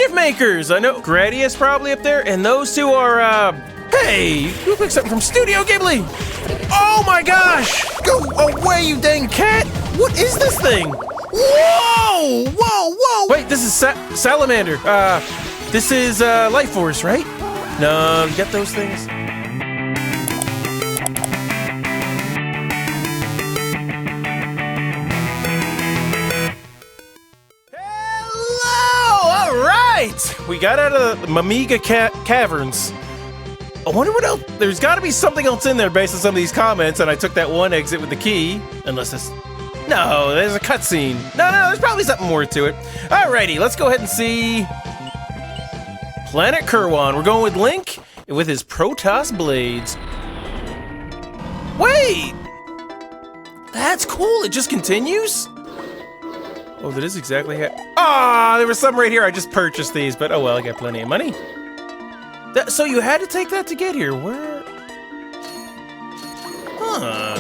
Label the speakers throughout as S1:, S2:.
S1: Mischief Makers! I know Gradius probably up there, and those two are, hey! You picked something from Studio Ghibli! Oh my gosh! Go away, you dang cat! What is this thing? Whoa! Whoa, whoa! Wait, this is Salamander. This is, Life Force, right? No, you got those things? We got out of the Mamiga Caverns. I wonder what else. There's got to be something else in there based on some of these comments, and I took that one exit with the key. Unless it's... No, there's a cutscene. No, there's probably something more to it. Alrighty, let's go ahead and see... Planet Kerwan. We're going with Link with his Protoss Blades. Wait! That's cool. It just continues? Oh, that is exactly how... Ah, there was some right here. I just purchased these, but oh well, I got plenty of money. So you had to take that to get here. Where? Huh.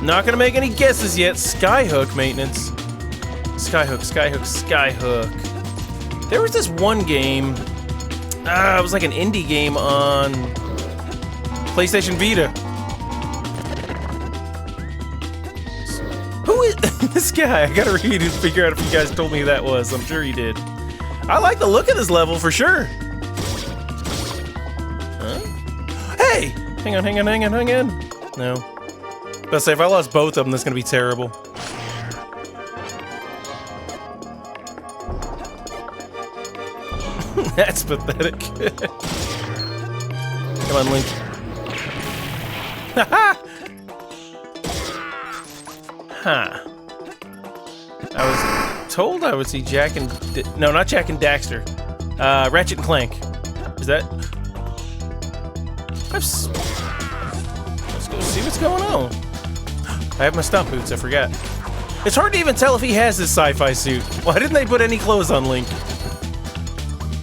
S1: Not gonna make any guesses yet. Skyhook maintenance. Skyhook. There was this one game. It was like an indie game on PlayStation Vita. Who is this guy? I gotta read and figure out if you guys told me who that was. I'm sure you did. I like the look of this level for sure. Huh? Hey! Hang on. No. But say if I lost both of them, that's gonna be terrible. That's pathetic. Come on, Link. Huh. I was told I would see Jack and... No, not Jack and Daxter. Ratchet and Clank. Is that... Let's go see what's going on. I have my stomp boots, I forgot. It's hard to even tell if he has his sci-fi suit. Why didn't they put any clothes on Link?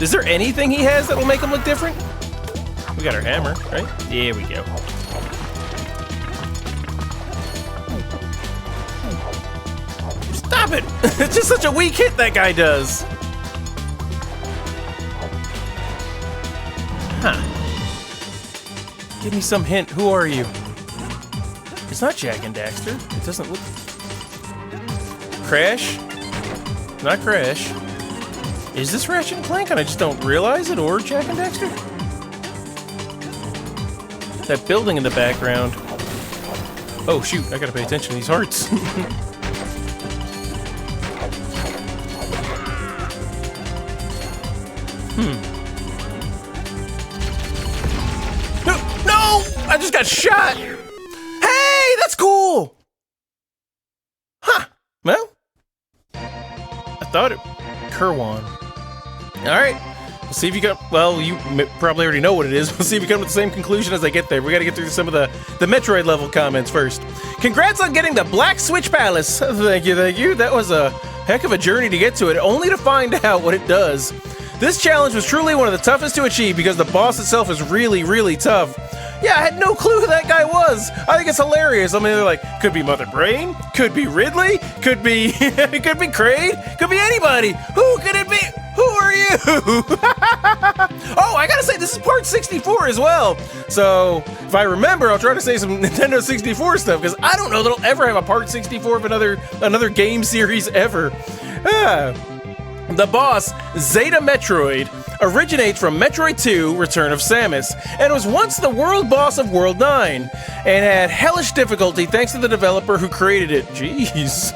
S1: Is there anything he has that will make him look different? We got our hammer, right? There we go. Stop it! It's just such a weak hit that guy does. Huh. Give me some hint. Who are you? It's not Jak and Daxter. It doesn't look... Crash? Not Crash. Is this Ratchet and Clank and I just don't realize it? Or Jak and Daxter? That building in the background. Oh shoot, I gotta pay attention to these hearts. No! I just got shot! Hey, that's cool! Huh. Well, I thought it... Kerwan. Alright. We'll see if you got... Well, you probably already know what it is. We'll see if you come to the same conclusion as I get there. We gotta get through some of the Metroid level comments first. Congrats on getting the Black Switch Palace. Thank you. That was a heck of a journey to get to it, only to find out what it does. This challenge was truly one of the toughest to achieve because the boss itself is really, really tough. Yeah, I had no clue who that guy was. I think it's hilarious. I mean, they're like, could be Mother Brain, could be Ridley, could be, could be Kraid, could be anybody. Who could it be? Who are you? Oh, I gotta say, this is part 64 as well. So, if I remember, I'll try to say some Nintendo 64 stuff, because I don't know that I'll ever have a part 64 of another game series ever. The boss, Zeta Metroid, originates from Metroid 2, Return of Samus, and was once the world boss of World 9, and had hellish difficulty thanks to the developer who created it. Jeez.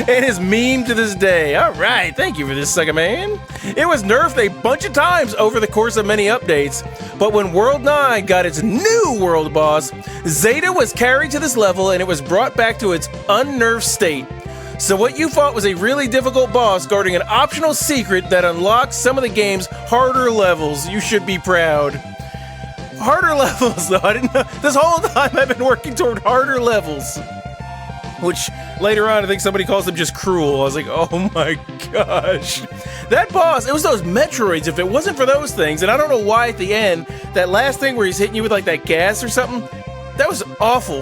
S1: And is meme to this day. Alright, thank you for this, Sega Man. It was nerfed a bunch of times over the course of many updates, but when World 9 got its new world boss, Zeta was carried to this level and it was brought back to its unnerved state. So what you thought was a really difficult boss guarding an optional secret that unlocks some of the game's harder levels. You should be proud. Harder levels, though. I didn't know. This whole time I've been working toward harder levels. Which, later on, I think somebody calls them just cruel. I was like, oh my gosh. That boss, it was those Metroids. If it wasn't for those things, and I don't know why at the end, that last thing where he's hitting you with like that gas or something, that was awful.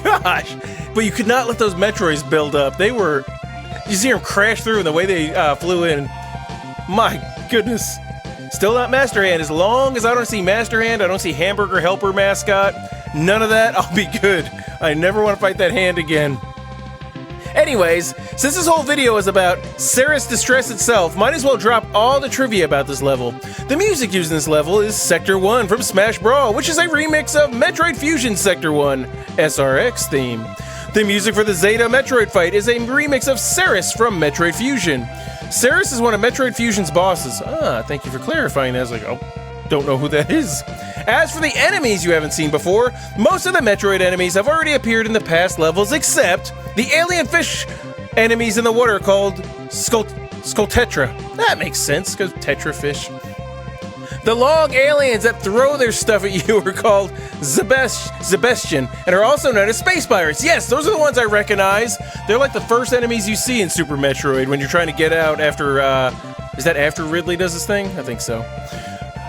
S1: gosh! But you could not let those Metroids build up. They were... You see them crash through and the way they flew in. My goodness. Still not Master Hand. As long as I don't see Master Hand, I don't see Hamburger Helper mascot, none of that, I'll be good. I never want to fight that hand again. Anyways, since this whole video is about Ceres Distress itself, might as well drop all the trivia about this level. The music used in this level is Sector 1 from Smash Brawl, which is a remix of Metroid Fusion Sector 1 SRX theme. The music for the Zeta Metroid fight is a remix of Ceres from Metroid Fusion. Ceres is one of Metroid Fusion's bosses. Ah, thank you for clarifying that. I was like, oh, don't know who that is. As for the enemies you haven't seen before, most of the Metroid enemies have already appeared in the past levels, except the alien fish enemies in the water called Skulltetra. That makes sense, because Tetra fish. The long aliens that throw their stuff at you are called Zebestian, and are also known as Space Pirates. Yes, those are the ones I recognize. They're like the first enemies you see in Super Metroid when you're trying to get out after, is that after Ridley does his thing? I think so.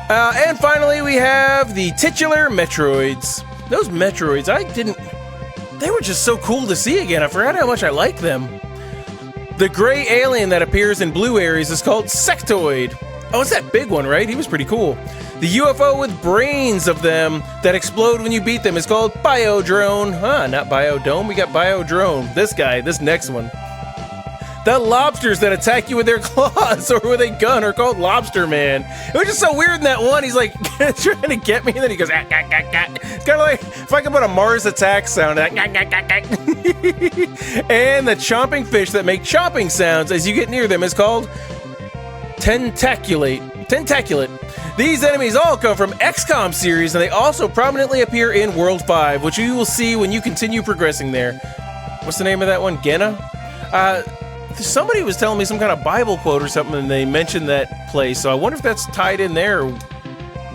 S1: And finally, we have the titular Metroids. Those Metroids, they were just so cool to see again. I forgot how much I liked them. The gray alien that appears in blue areas is called Sectoid. Oh, it's that big one, right? He was pretty cool. The UFO with brains of them that explode when you beat them is called Biodrone. Huh, not Biodome, we got Biodrone. This guy, this next one. The lobsters that attack you with their claws or with a gun are called Lobster Man. It was just so weird in that one. He's like trying to get me, and then he goes, ah, ah, ah, ah. It's kind of like if I could put a Mars attack sound. And the chomping fish that make chomping sounds as you get near them is called Tentaculate. These enemies all come from XCOM series, and they also prominently appear in World 5, which you will see when you continue progressing there. What's the name of that one? Genna? Somebody was telling me some kind of Bible quote or something, and they mentioned that place, so I wonder if that's tied in there, or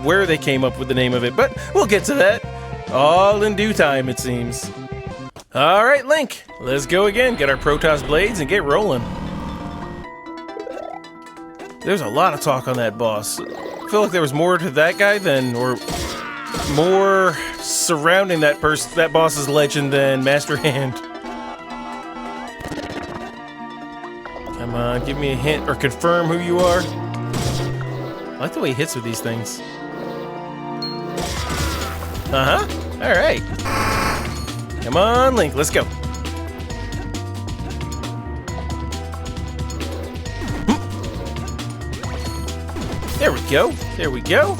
S1: where they came up with the name of it, but we'll get to that. All in due time, it seems. Alright, Link, let's go again, get our Protoss blades, and get rolling. There's a lot of talk on that boss. I feel like there was more to that guy than, or more surrounding that boss's legend than Master Hand. Come on, give me a hint or confirm who you are. I like the way he hits with these things. Uh-huh. Alright. Come on, Link, let's go. There we go. There we go.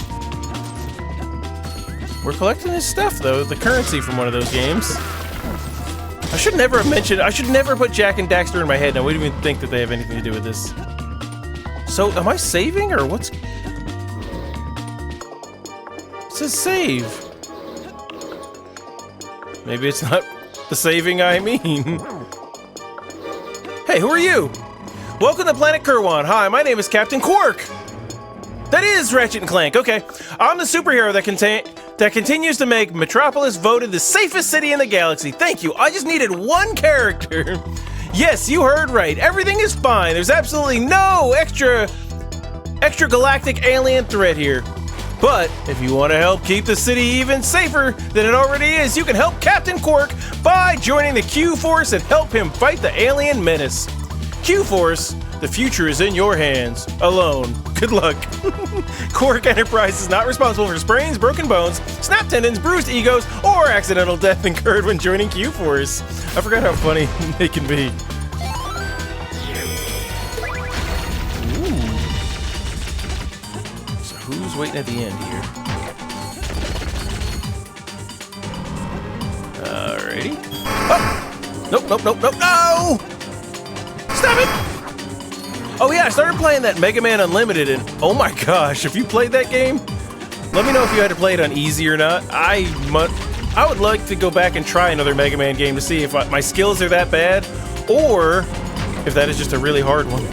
S1: We're collecting his stuff, though. The currency from one of those games. I should never have mentioned... I should never put Jack and Daxter in my head. I wouldn't even think that they have anything to do with this. So, am I saving, or what's... It says save. Maybe it's not the saving I mean. Hey, who are you? Welcome to Planet Kerwan. Hi, my name is Captain Quark. That is Ratchet and Clank, okay. I'm the superhero that continues to make Metropolis voted the safest city in the galaxy. Thank you, I just needed one character. Yes, you heard right, everything is fine. There's absolutely no extra galactic alien threat here. But if you want to help keep the city even safer than it already is, you can help Captain Quark by joining the Q-Force and help him fight the alien menace. Q-Force, the future is in your hands, alone. Good luck. Quark Enterprise is not responsible for sprains, broken bones, snapped tendons, bruised egos, or accidental death incurred when joining Q-Force. I forgot how funny they can be. Ooh. So who's waiting at the end here? Alrighty. Oh! Nope, nope, nope, nope, no! Stop it! Oh yeah, I started playing that Mega Man Unlimited, and oh my gosh, if you played that game, let me know if you had to play it on easy or not. I would like to go back and try another Mega Man game to see if my skills are that bad, or if that is just a really hard one.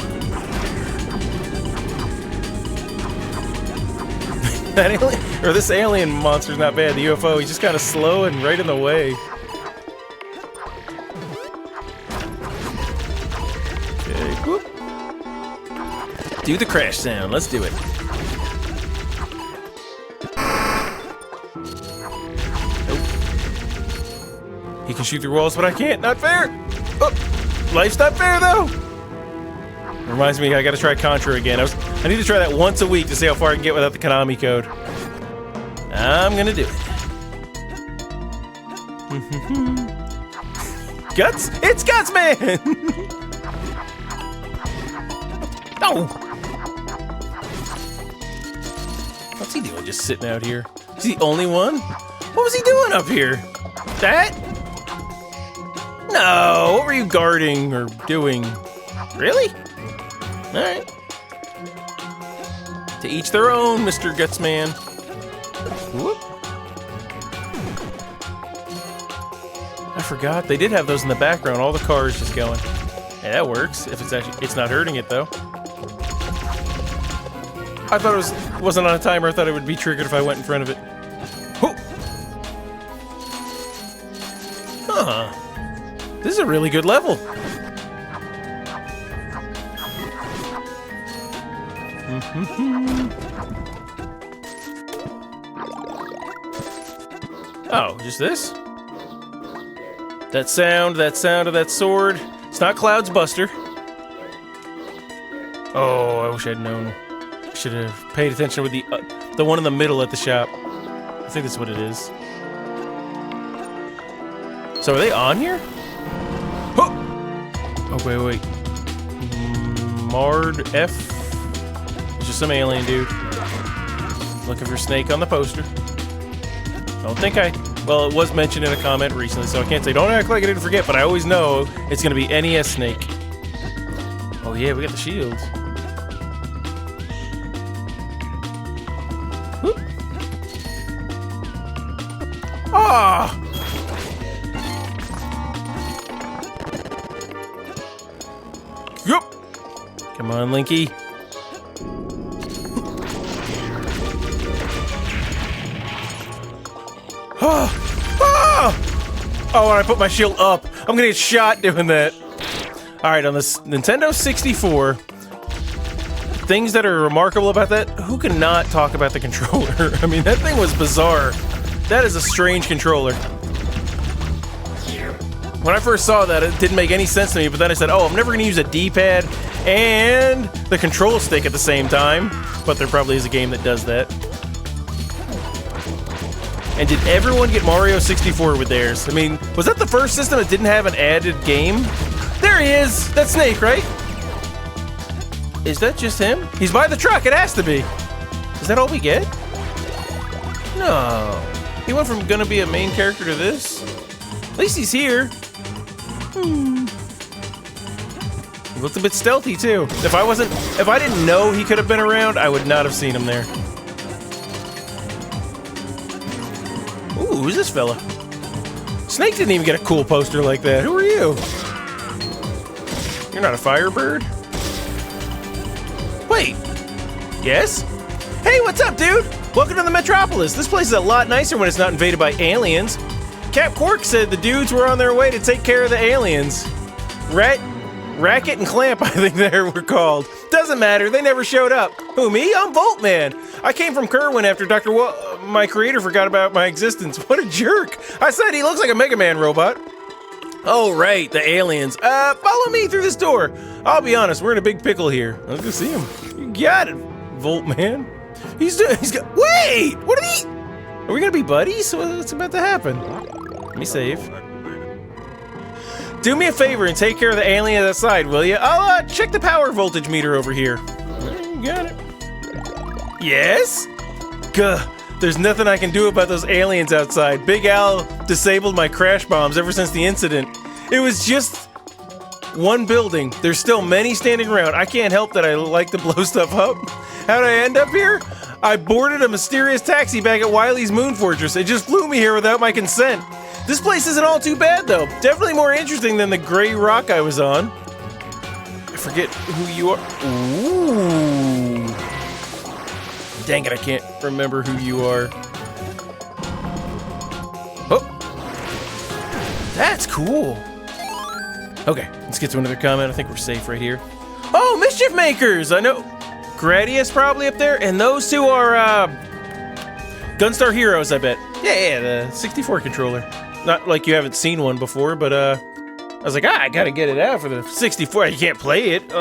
S1: That alien, or this alien monster's not bad, the UFO, he's just kind of slow and right in the way. Okay, whoop. Do the crash sound. Let's do it. Nope. He can shoot through walls, but I can't. Not fair. Oh, life's not fair, though. Reminds me, I gotta try Contra again. I need to try that once a week to see how far I can get without the Konami code. I'm gonna do it. Guts? It's Guts Man! Oh! What's he doing just sitting out here? Is he the only one? What was he doing up here? That? No, what were you guarding or doing? Really? Alright. To each their own, Mr. Gutsman. Whoop. I forgot, they did have those in the background, all the cars just going. Yeah, that works, if it's not hurting it though. I thought it wasn't on a timer, I thought it would be triggered if I went in front of it. Whoop. Huh. This is a really good level. Oh, just this? That sound of that sword. It's not Cloud's Buster. Oh, I wish I'd known. I should have paid attention with the one in the middle at the shop. I think that's what it is. So are they on here? Oh, wait. Mard F. It's just some alien dude. Looking for Snake on the poster. Well, it was mentioned in a comment recently, so I can't say, don't act like I didn't forget, but I always know it's gonna be NES Snake. Oh yeah, we got the shields. Whoop. Ah! Yup! Come on, Linky. Oh, and I put my shield up. I'm gonna get shot doing that. Alright, on this Nintendo 64, things that are remarkable about that, who can not talk about the controller? I mean, that thing was bizarre. That is a strange controller. When I first saw that, it didn't make any sense to me, but then I said, oh, I'm never gonna use a D-pad and the control stick at the same time. But there probably is a game that does that. And did everyone get Mario 64 with theirs? I mean, was that the first system that didn't have an added game? There he is! That's Snake, right? Is that just him? He's by the truck, it has to be! Is that all we get? No. He went from gonna be a main character to this? At least he's here. He looked a bit stealthy, too. If I didn't know he could have been around, I would not have seen him there. Ooh, who's this fella? Snake didn't even get a cool poster like that. Who are you? You're not a Firebird? Wait. Yes? Hey, what's up, dude? Welcome to the Metropolis. This place is a lot nicer when it's not invaded by aliens. Cap Quark said the dudes were on their way to take care of the aliens. Ratchet and Clank, I think they were called. Doesn't matter, they never showed up. Who, me? I'm Voltman. I came from Kerwan after my creator forgot about my existence. What a jerk. I said he looks like a Mega Man robot. Oh, right, the aliens. Follow me through this door. I'll be honest, we're in a big pickle here. Let's go see him. You got it, Voltman. He's got, wait, are we gonna be buddies? What's about to happen? Let me save. Do me a favor and take care of the alien outside, will you? I'll check the power voltage meter over here. You got it. Yes? Gah, there's nothing I can do about those aliens outside. Big Al disabled my crash bombs ever since the incident. It was just one building. There's still many standing around. I can't help that I like to blow stuff up. How'd I end up here? I boarded a mysterious taxi back at Wily's Moon Fortress. It just flew me here without my consent. This place isn't all too bad, though. Definitely more interesting than the gray rock I was on. I forget who you are. Ooh. Dang it, I can't remember who you are. Oh. That's cool. Okay, let's get to another comment. I think we're safe right here. Oh, Mischief Makers! I know. Gradius probably up there, and those two are, Gunstar Heroes, I bet. Yeah, the 64 controller. Not like you haven't seen one before, but I was like, I gotta get it out for the 64. You can't play it.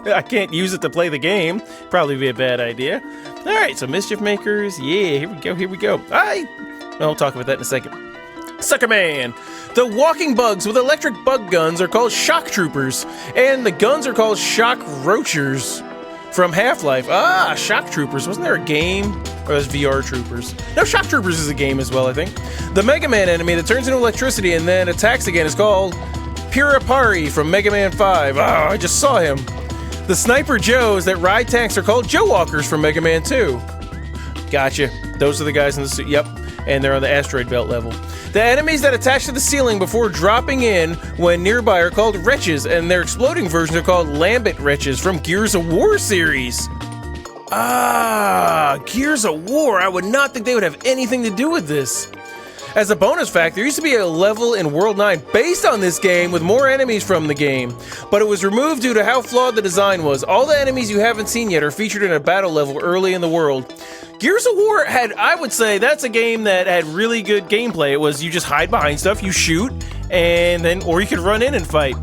S1: I can't use it to play the game. Probably be a bad idea. All right, so Mischief Makers. Yeah, here we go. I'll talk about that in a second. Sucker Man. The walking bugs with electric bug guns are called shock troopers, and the guns are called shock roachers from Half-Life. Shock troopers. Wasn't there a game? Or that's VR troopers. No, shock troopers is a game as well, I think. The Mega Man enemy that turns into electricity and then attacks again is called Pirapari from Mega Man 5. I just saw him. The Sniper Joes that ride tanks are called Joe Walkers from Mega Man 2. Gotcha. Those are the guys in the suit. Yep. And they're on the asteroid belt level. The enemies that attach to the ceiling before dropping in when nearby are called Wretches, and their exploding versions are called Lambent Wretches from Gears of War series. Gears of War. I would not think they would have anything to do with this. As a bonus fact, there used to be a level in World 9 based on this game with more enemies from the game, but it was removed due to how flawed the design was. All the enemies you haven't seen yet are featured in a battle level early in the world. Gears of War had, I would say, that's a game that had really good gameplay. It was you just hide behind stuff, you shoot, and then, or you could run in and fight.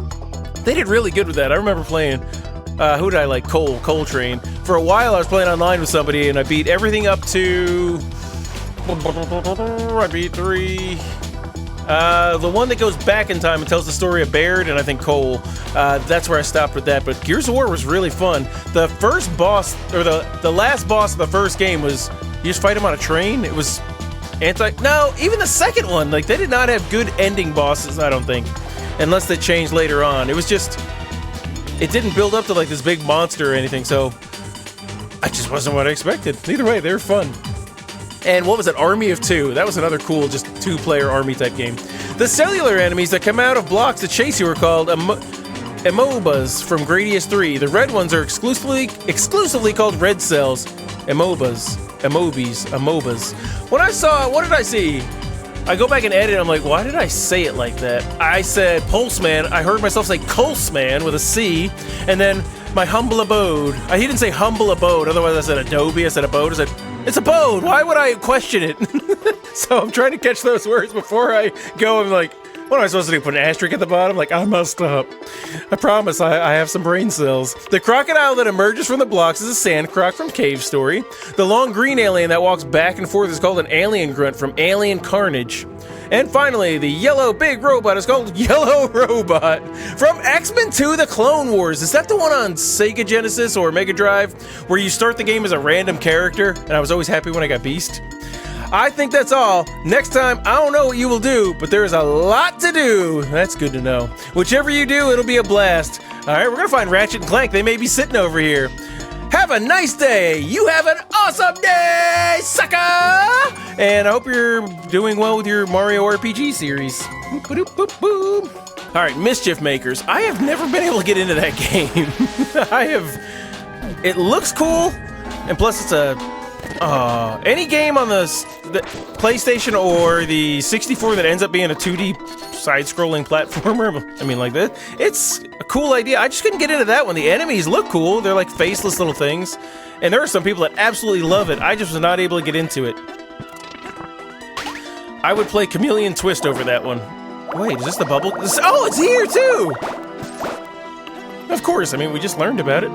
S1: They did really good with that. I remember playing, who did I like? Coltrane. For a while I was playing online with somebody and I beat everything up to, I beat 3. The one that goes back in time and tells the story of Baird and I think Cole. That's where I stopped with that, but Gears of War was really fun. The first boss, or the last boss of the first game was, you just fight him on a train. It was no, even the second one, like they did not have good ending bosses, I don't think. Unless they changed later on. It was just, it didn't build up to like this big monster or anything, so I just wasn't what I expected. Either way, they were fun. And what was it? Army of Two. That was another cool, just two-player army type game. The cellular enemies that come out of blocks that chase you are called Amobas from Gradius 3. The red ones are exclusively called red cells. Amobas. When I saw, what did I see? I go back and edit, I'm like, why did I say it like that? I said Pulseman. I heard myself say Colseman with a C, and then my humble abode. He didn't say humble abode, otherwise I said Adobe, I said abode, I said, it's abode, why would I question it? So I'm trying to catch those words before I go and like, what am I supposed to do, put an asterisk at the bottom? Like, I messed up. I promise, I have some brain cells. The crocodile that emerges from the blocks is a sand croc from Cave Story. The long green alien that walks back and forth is called an alien grunt from Alien Carnage. And finally, the yellow big robot is called Yellow Robot from X-Men 2 The Clone Wars. Is that the one on Sega Genesis or Mega Drive where you start the game as a random character? And I was always happy when I got Beast. I think that's all. Next time, I don't know what you will do, but there is a lot to do. That's good to know. Whichever you do, it'll be a blast. All right, we're going to find Ratchet and Clank. They may be sitting over here. Have a nice day. You have an awesome day, sucker! And I hope you're doing well with your Mario RPG series. All right, Mischief Makers. I have never been able to get into that game. It looks cool, and plus it's any game on the PlayStation or the 64 that ends up being a 2D side-scrolling platformer, I mean, like that, it's a cool idea. I just couldn't get into that one. The enemies look cool. They're like faceless little things. And there are some people that absolutely love it. I just was not able to get into it. I would play Chameleon Twist over that one. Wait, is this the bubble? Oh, it's here too! Of course, I mean, we just learned about it.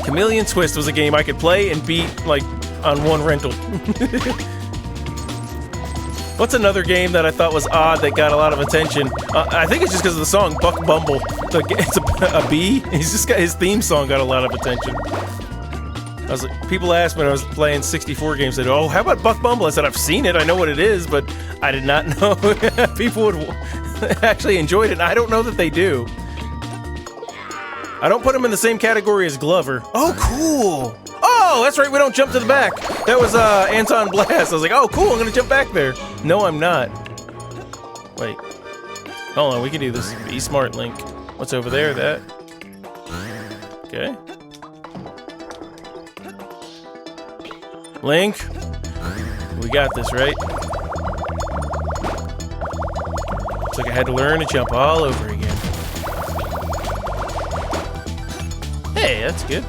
S1: Chameleon Twist was a game I could play and beat, like, on one rental. What's another game that I thought was odd that got a lot of attention? I think it's just because of the song Buck Bumble. It's a bee. He's just got his theme song got a lot of attention. People asked me when I was playing 64 games, they said, "Oh, how about Buck Bumble?" I said, "I've seen it. I know what it is," but I did not know people would actually enjoyed it. And I don't know that they do. I don't put him in the same category as Glover. Oh, cool. Oh, that's right, we don't jump to the back. That was Anton Blast. I was like, oh, cool, I'm gonna jump back there. No, I'm not. Wait. Hold on, we can do this. Be smart, Link. What's over there? That. Okay. Link. We got this, right? Looks like I had to learn to jump all over again. Hey, that's good.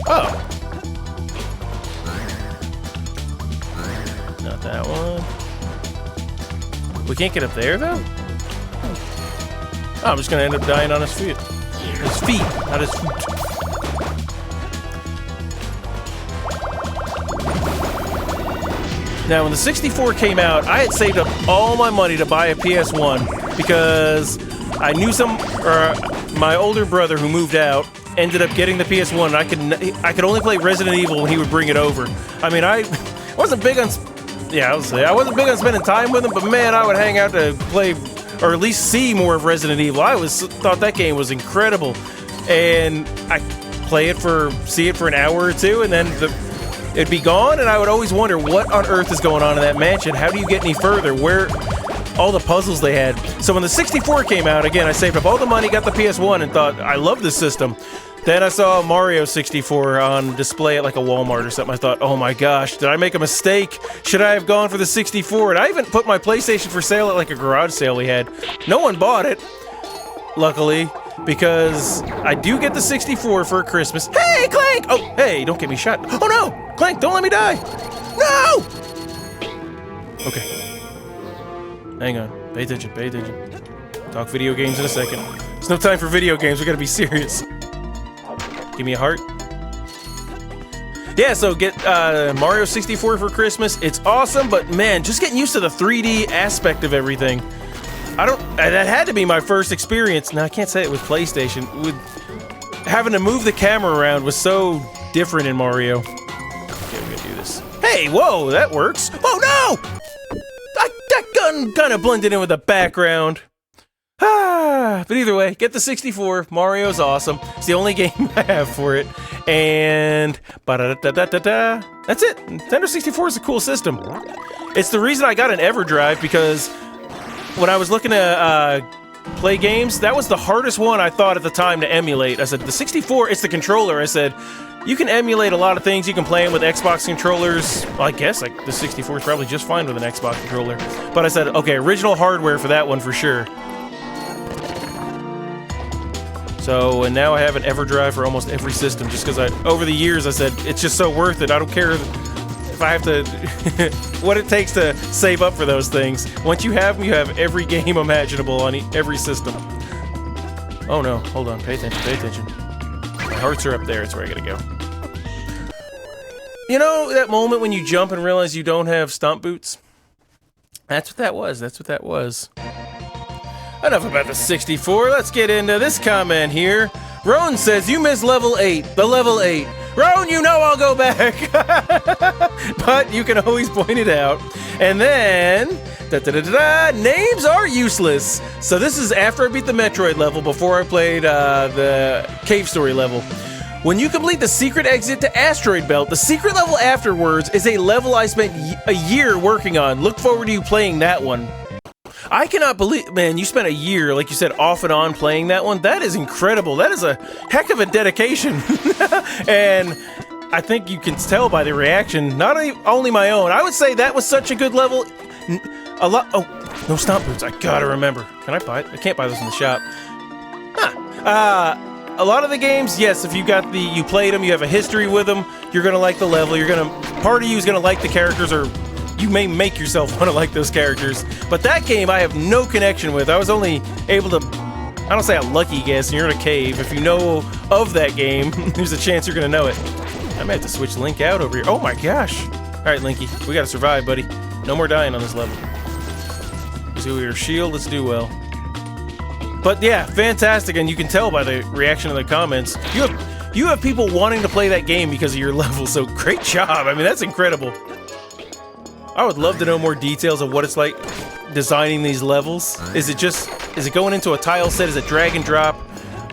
S1: Oh. Not that one. We can't get up there, though? Oh, I'm just gonna end up dying on his feet. His feet, not his foot. Now, when the 64 came out, I had saved up all my money to buy a PS1 because I knew my older brother who moved out ended up getting the PS1, and I could only play Resident Evil when he would bring it over. I mean, I wasn't big on, I wasn't big on spending time with him, but man, I would hang out to play, or at least see more of Resident Evil. I thought that game was incredible, and I see it for an hour or two, and then it'd be gone, and I would always wonder what on earth is going on in that mansion. How do you get any further? Where all the puzzles they had. So when the 64 came out, again, I saved up all the money, got the PS1, and thought, I love this system. Then I saw Mario 64 on display at like a Walmart or something. I thought, oh my gosh, did I make a mistake? Should I have gone for the 64? And I even put my PlayStation for sale at like a garage sale we had. No one bought it, luckily, because I do get the 64 for Christmas. Hey, Clank! Oh, hey, don't get me shot. Oh no! Clank, don't let me die! No! Okay. Hang on. Pay attention, pay attention. Talk video games in a second. There's no time for video games, we gotta be serious. Give me a heart. Yeah, so get Mario 64 for Christmas. It's awesome, but man, just getting used to the 3D aspect of everything. That had to be my first experience. Now, I can't say it with PlayStation. Having to move the camera around was so different in Mario. Okay, we're gonna do this. Hey, whoa, that works. Oh no! That gun kind of blended in with the background. But either way, get the 64. Mario's awesome. It's the only game I have for it. And that's it. Nintendo 64 is a cool system. It's the reason I got an EverDrive, because when I was looking to play games, that was the hardest one I thought at the time to emulate. I said, the 64, it's the controller. I said, you can emulate a lot of things. You can play them with Xbox controllers. Well, I guess like the 64 is probably just fine with an Xbox controller. But I said, okay, original hardware for that one for sure. So, and now I have an EverDrive for almost every system, just because over the years I said, it's just so worth it. I don't care if I have to, what it takes to save up for those things. Once you have them, you have every game imaginable on every system. Oh no, hold on, pay attention, pay attention. My hearts are up there, it's where I gotta go. You know that moment when you jump and realize you don't have stomp boots? That's what that was, that's what that was. Enough about the 64, let's get into this comment here. Roan says, you missed level 8, the level 8. Roan, you know I'll go back. But you can always point it out. And then, names are useless. So this is after I beat the Metroid level, before I played the Cave Story level. When you complete the secret exit to Asteroid Belt, the secret level afterwards is a level I spent a year working on. Look forward to you playing that one. I cannot believe, man, you spent a year, like you said, off and on playing that one. That is incredible. That is a heck of a dedication. And I think you can tell by the reaction, not only my own. I would say that was such a good level. Oh, no stomp boots. I gotta remember. Can I buy it? I can't buy those in the shop. Huh. A lot of the games, yes, if you played them, you have a history with them, you're gonna like the level, part of you is gonna like the characters, or you may make yourself want to like those characters. But that game I have no connection with. I was only able to, I don't say a lucky guess, and you're in a cave. If you know of that game, there's a chance you're gonna know it. I might have to switch Link out over here. Oh my gosh. Alright, Linky, we gotta survive, buddy. No more dying on this level. Let's do your shield, let's do well. But yeah, fantastic, and you can tell by the reaction in the comments. You have people wanting to play that game because of your level, so great job. I mean, that's incredible. I would love to know more details of what it's like designing these levels. Is it going into a tile set? Is it drag and drop?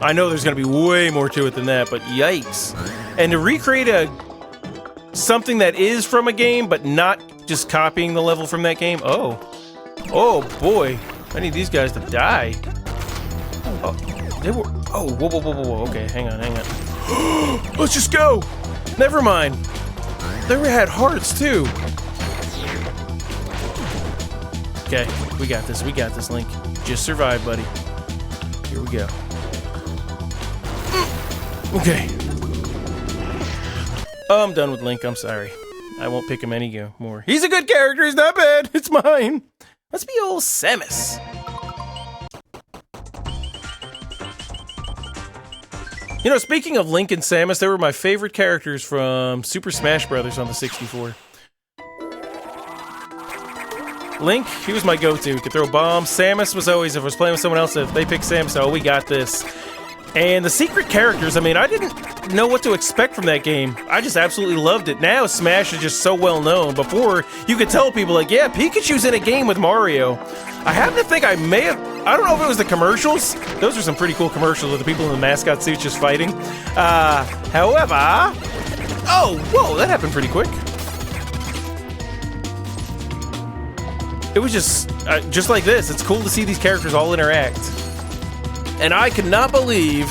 S1: I know there's gonna be way more to it than that, but yikes. And to recreate something that is from a game, but not just copying the level from that game. Oh boy, I need these guys to die. Oh, they were, oh, whoa, okay, hang on. Let's just go. Never mind. They had hearts too. Okay, we got this, Link. Just survive, buddy. Here we go. Okay. Oh, I'm done with Link, I'm sorry. I won't pick him any more. He's a good character. He's not bad. It's mine. Let's be old Samus. You know, speaking of Link and Samus, they were my favorite characters from Super Smash Bros. On the 64. Link, he was my go-to. He could throw bombs. Samus was always, if I was playing with someone else, if they picked Samus, oh, we got this. And the secret characters, I mean, I didn't know what to expect from that game. I just absolutely loved it. Now Smash is just so well known. Before, you could tell people like, yeah, Pikachu's in a game with Mario. I happen to think I may have, I don't know if it was the commercials. Those are some pretty cool commercials with the people in the mascot suits just fighting. However, oh, whoa, that happened pretty quick. It was just like this. It's cool to see these characters all interact. And I could not believe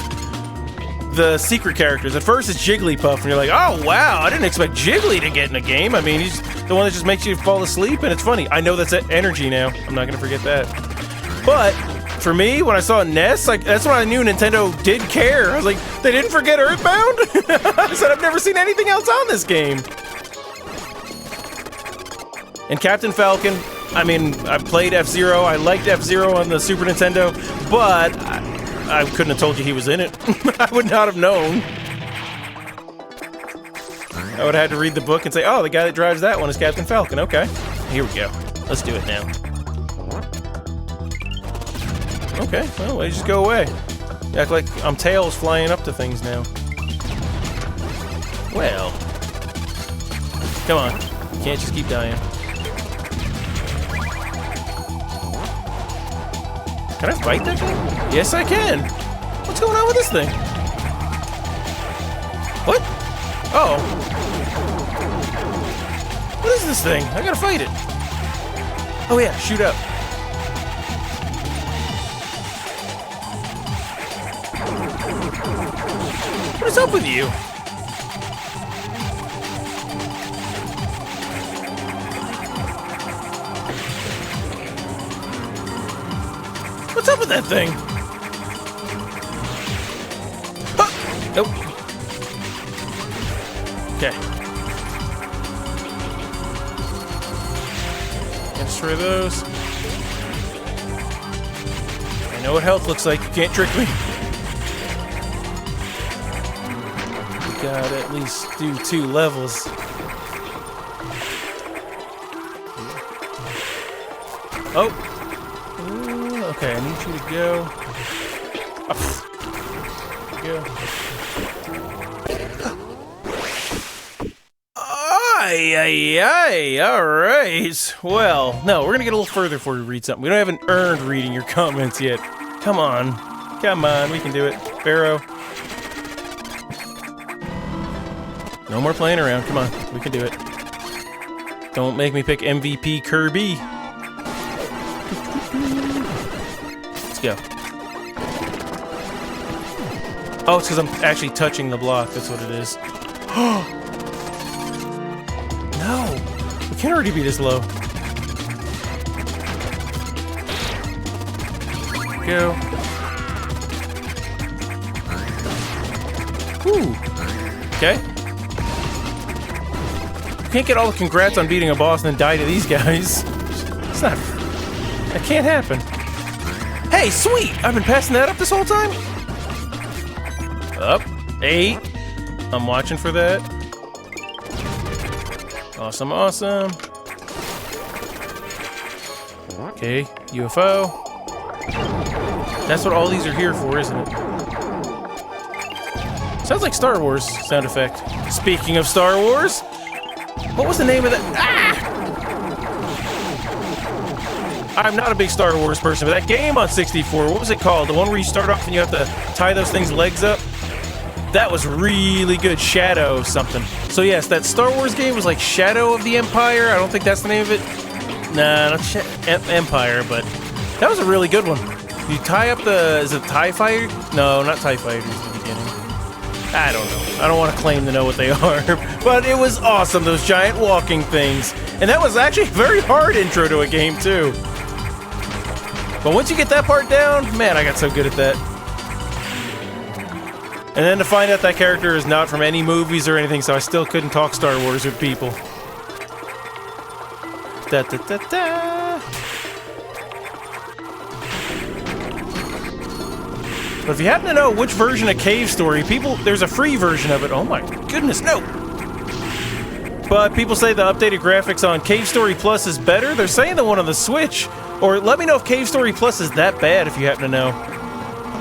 S1: the secret characters. At first it's Jigglypuff, and you're like, oh wow, I didn't expect Jiggly to get in a game. I mean, he's the one that just makes you fall asleep, and it's funny. I know that's energy now. I'm not gonna forget that. But for me, when I saw Ness, like that's when I knew Nintendo did care. I was like, they didn't forget Earthbound? I said, I've never seen anything else on this game. And Captain Falcon, I mean, I played F-Zero. I liked F-Zero on the Super Nintendo, but I couldn't have told you he was in it. I would not have known. I would have had to read the book and say, oh, the guy that drives that one is Captain Falcon. Okay, here we go. Let's do it now. Okay, well, they just go away. You act like I'm Tails flying up to things now. Well. Come on. You can't just keep dying. Can I fight that thing? Yes, I can. What's going on with this thing? What? Oh. What is this thing? I gotta fight it. Oh yeah, shoot up. What is up with you? What's up with that thing? Oh! Nope. Okay. Can't destroy those. I know what health looks like. You can't trick me. We gotta at least do 2 levels. Oh! Okay, I need you to go. Ay, ay, ay. All right. Well, no, we're gonna get a little further before we read something. We don't haven't earned reading your comments yet. Come on, we can do it. Pharaoh. No more playing around. Come on, we can do it. Don't make me pick MVP Kirby. Let's go. Oh, it's because I'm actually touching the block. That's what it is. No! We can't already be this low. Go. Whew. Okay. You can't get all the congrats on beating a boss and then die to these guys. It's not... That can't happen. Hey, sweet! I've been passing that up this whole time? Up. 8. I'm watching for that. Awesome, awesome. Okay, UFO. That's what all these are here for, isn't it? Sounds like Star Wars sound effect. Speaking of Star Wars, what was the name of that? Ah! I'm not a big Star Wars person, but that game on 64, what was it called? The one where you start off and you have to tie those things' legs up? That was really good. Shadow something. So yes, that Star Wars game was like Shadow of the Empire. I don't think that's the name of it. Nah, not Empire, but that was a really good one. You tie up the... Is it TIE Fighter? No, not TIE Fighters at the beginning. I don't know. I don't want to claim to know what they are. But it was awesome, those giant walking things. And that was actually a very hard intro to a game, too. But once you get that part down, man, I got so good at that. And then to find out that character is not from any movies or anything, so I still couldn't talk Star Wars with people. Da da da da. But if you happen to know which version of Cave Story, there's a free version of it. Oh my goodness, no! But people say the updated graphics on Cave Story Plus is better. They're saying the one on the Switch. Or let me know if Cave Story Plus is that bad if you happen to know.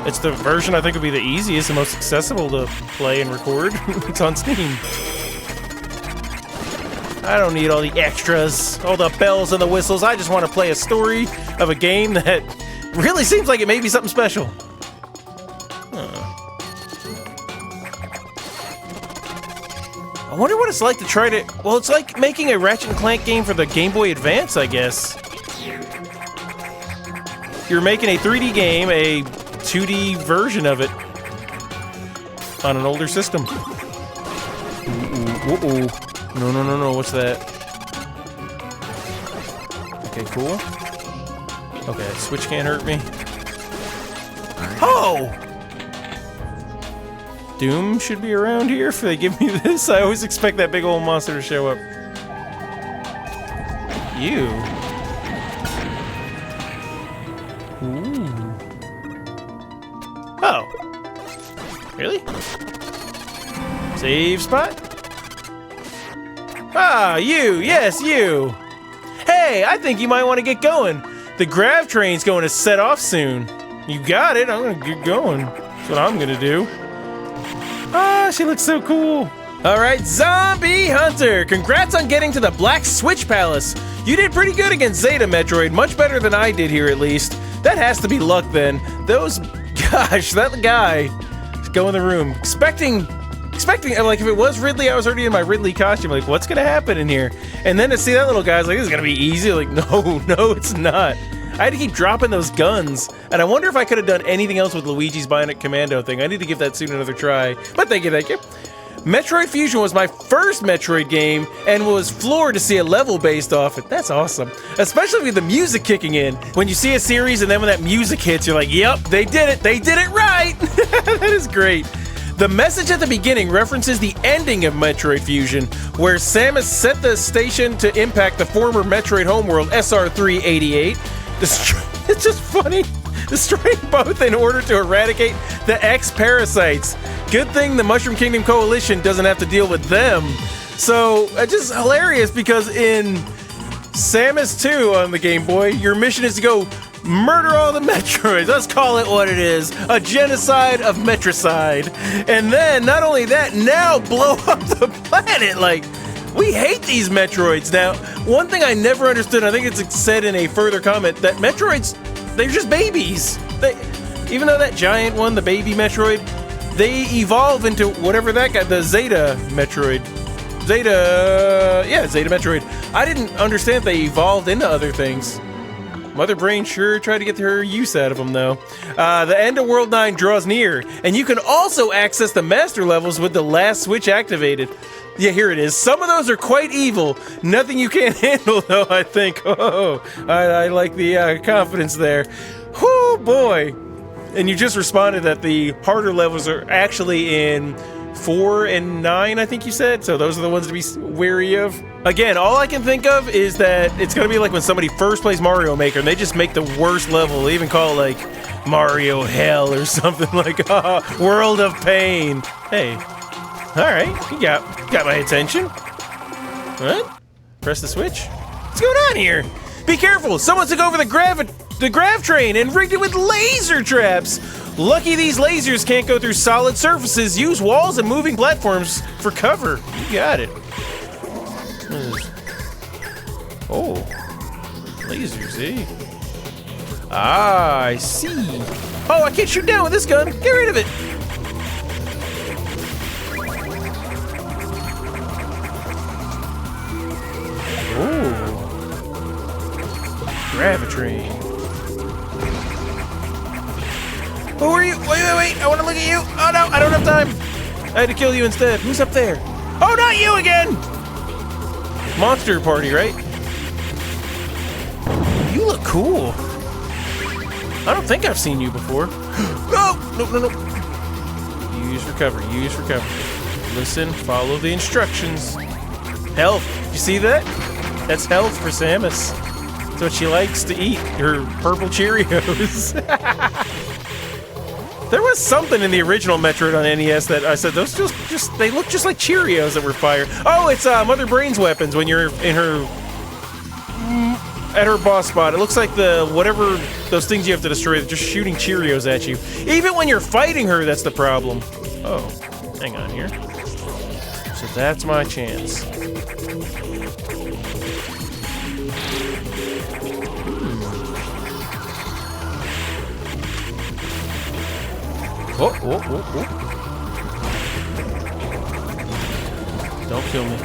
S1: It's the version I think would be the easiest and most accessible to play and record. It's on Steam. I don't need all the extras, all the bells and the whistles. I just want to play a story of a game that really seems like it may be something special. I wonder what it's like to try to... Well, it's like making a Ratchet and Clank game for the Game Boy Advance, I guess. You're making a 3D game, a 2D version of it, on an older system. Uh-oh. No, what's that? Okay, cool. Okay, Switch can't hurt me. Oh! Doom should be around here if they give me this. I always expect that big old monster to show up. You. Ooh. Oh. Really? Save spot? Ah, you! Yes, you! Hey, I think you might want to get going. The grav train's going to set off soon. You got it, I'm gonna get going. That's what I'm gonna do. Ah, she looks so cool. Alright, Zombie Hunter! Congrats on getting to the Black Switch Palace. You did pretty good against Zeta Metroid, much better than I did here at least. That has to be luck then. Gosh, that guy. Let's go in the room. Expecting, like, if it was Ridley, I was already in my Ridley costume. Like, what's gonna happen in here? And then to see that little guy, I was like, this is gonna be easy. Like, no, it's not. I had to keep dropping those guns, and I wonder if I could have done anything else with Luigi's Bionic Commando thing. I need to give that soon another try. But thank you. Metroid Fusion was my first Metroid game, and was floored to see a level based off it. That's awesome. Especially with the music kicking in. When you see a series, and then when that music hits, you're like, yep, they did it right! That is great. The message at the beginning references the ending of Metroid Fusion, where Samus set the station to impact the former Metroid homeworld SR388. It's just funny. Destroying both in order to eradicate the X-Parasites. Good thing the Mushroom Kingdom Coalition doesn't have to deal with them. So, it's just hilarious because in Samus 2 on the Game Boy, your mission is to go murder all the Metroids. Let's call it what it is. A genocide of Metricide. And then, not only that, now blow up the planet. Like, we hate these Metroids. Now, one thing I never understood, I think it's said in a further comment, that Metroids, they're just babies. Even though that giant one, the baby Metroid, they evolve into whatever that guy, the Zeta Metroid. Zeta Metroid. I didn't understand they evolved into other things. Mother Brain sure tried to get her use out of them, though. The end of World 9 draws near, and you can also access the master levels with the last switch activated. Yeah, here it is. Some of those are quite evil. Nothing you can't handle, though, I think. Oh, I like the confidence there. Whoo, boy. And you just responded that the harder levels are actually in 4 and 9, I think you said. So those are the ones to be wary of. Again, all I can think of is that it's going to be like when somebody first plays Mario Maker and they just make the worst level. They even call it like Mario Hell or something like World of Pain. Hey. Alright, you got my attention. What? Press the switch? What's going on here? Be careful! Someone took over the grav train and rigged it with laser traps! Lucky these lasers can't go through solid surfaces. Use walls and moving platforms for cover. You got it. Oh. Lasers, eh? Ah, I see. Oh, I can't shoot down with this gun. Get rid of it. Ooh. Gravitrain. Who are you? Wait. I want to look at you. Oh no, I don't have time. I had to kill you instead. Who's up there? Oh, not you again! Monster party, right? You look cool. I don't think I've seen you before. No. Use recover. Listen, follow the instructions. Health. You see that? That's health for Samus. That's what she likes to eat, her purple Cheerios. There was something in the original Metroid on NES that I said, those just they look just like Cheerios that were fired. Oh, it's Mother Brain's weapons when you're in her... at her boss spot. It looks like the whatever those things you have to destroy, they're just shooting Cheerios at you. Even when you're fighting her, that's the problem. Oh, hang on here. So that's my chance. Oh, oh, oh, oh. Don't kill me.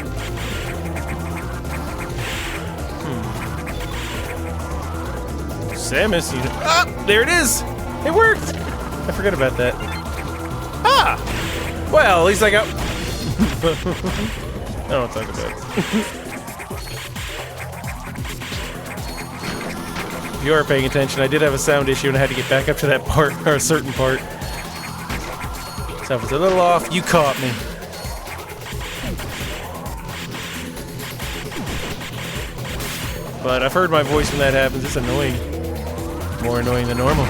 S1: Samus, you... Ah! There it is! It worked! I forgot about that. Ah! Well, at least I got... I don't want to talk about it. If you are paying attention, I did have a sound issue and I had to get back up to that part, or a certain part. So if it's a little off, you caught me. But I've heard my voice when that happens. It's annoying. More annoying than normal.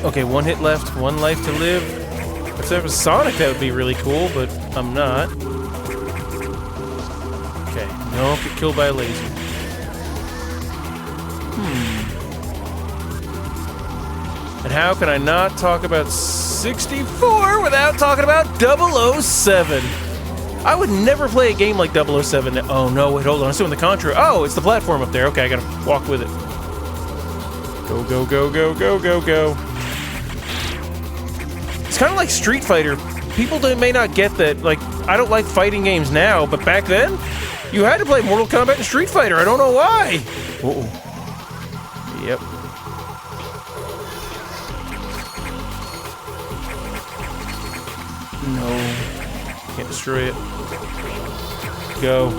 S1: Okay, one hit left, one life to live. If there was Sonic, that would be really cool, but I'm not. Okay, no, get killed by a laser. And how can I not talk about 64 without talking about 007? I would never play a game like 007. Oh no, wait, hold on. I'm doing the Contra. Oh, it's the platform up there. Okay, I gotta walk with it. Go, go, go, go, go, go, go. It's kind of like Street Fighter. People may not get that. Like, I don't like fighting games now, but back then, you had to play Mortal Kombat and Street Fighter. I don't know why. Uh-oh. Yep. No. Can't destroy it. Go.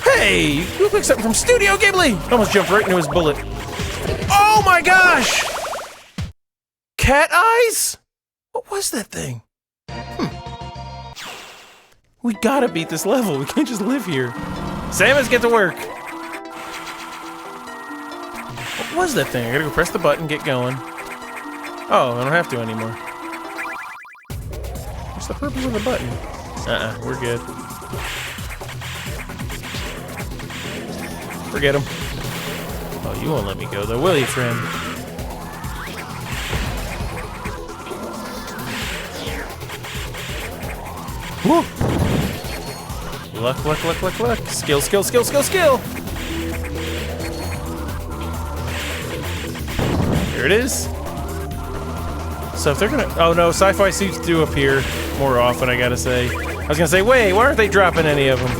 S1: Hey! You look like something from Studio Ghibli! Almost jumped right into his bullet. Oh my gosh! Cat eyes? What was that thing? We gotta beat this level. We can't just live here. Samus, get to work! What was that thing? I gotta go press the button, get going. Oh, I don't have to anymore. What's the purpose of the button? We're good. Forget him. Oh, you won't let me go though, will you, friend? Woo! Luck, luck, luck, luck, luck. Skill, skill, skill, skill, skill! There it is. So if they're gonna... Oh no, sci-fi suits do appear more often, I gotta say. I was gonna say, wait, why aren't they dropping any of them?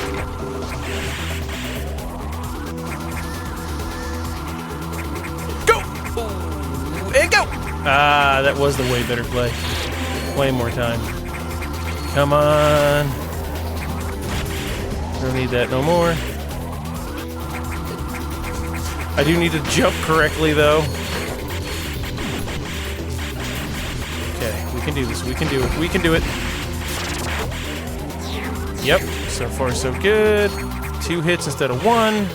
S1: Go! Ooh, and go! Ah, that was the way better play. Way more time. Come on. Don't need that no more. I do need to jump correctly, though. Okay, we can do this. We can do it. We can do it. Yep, so far so good. 2 hits instead of 1.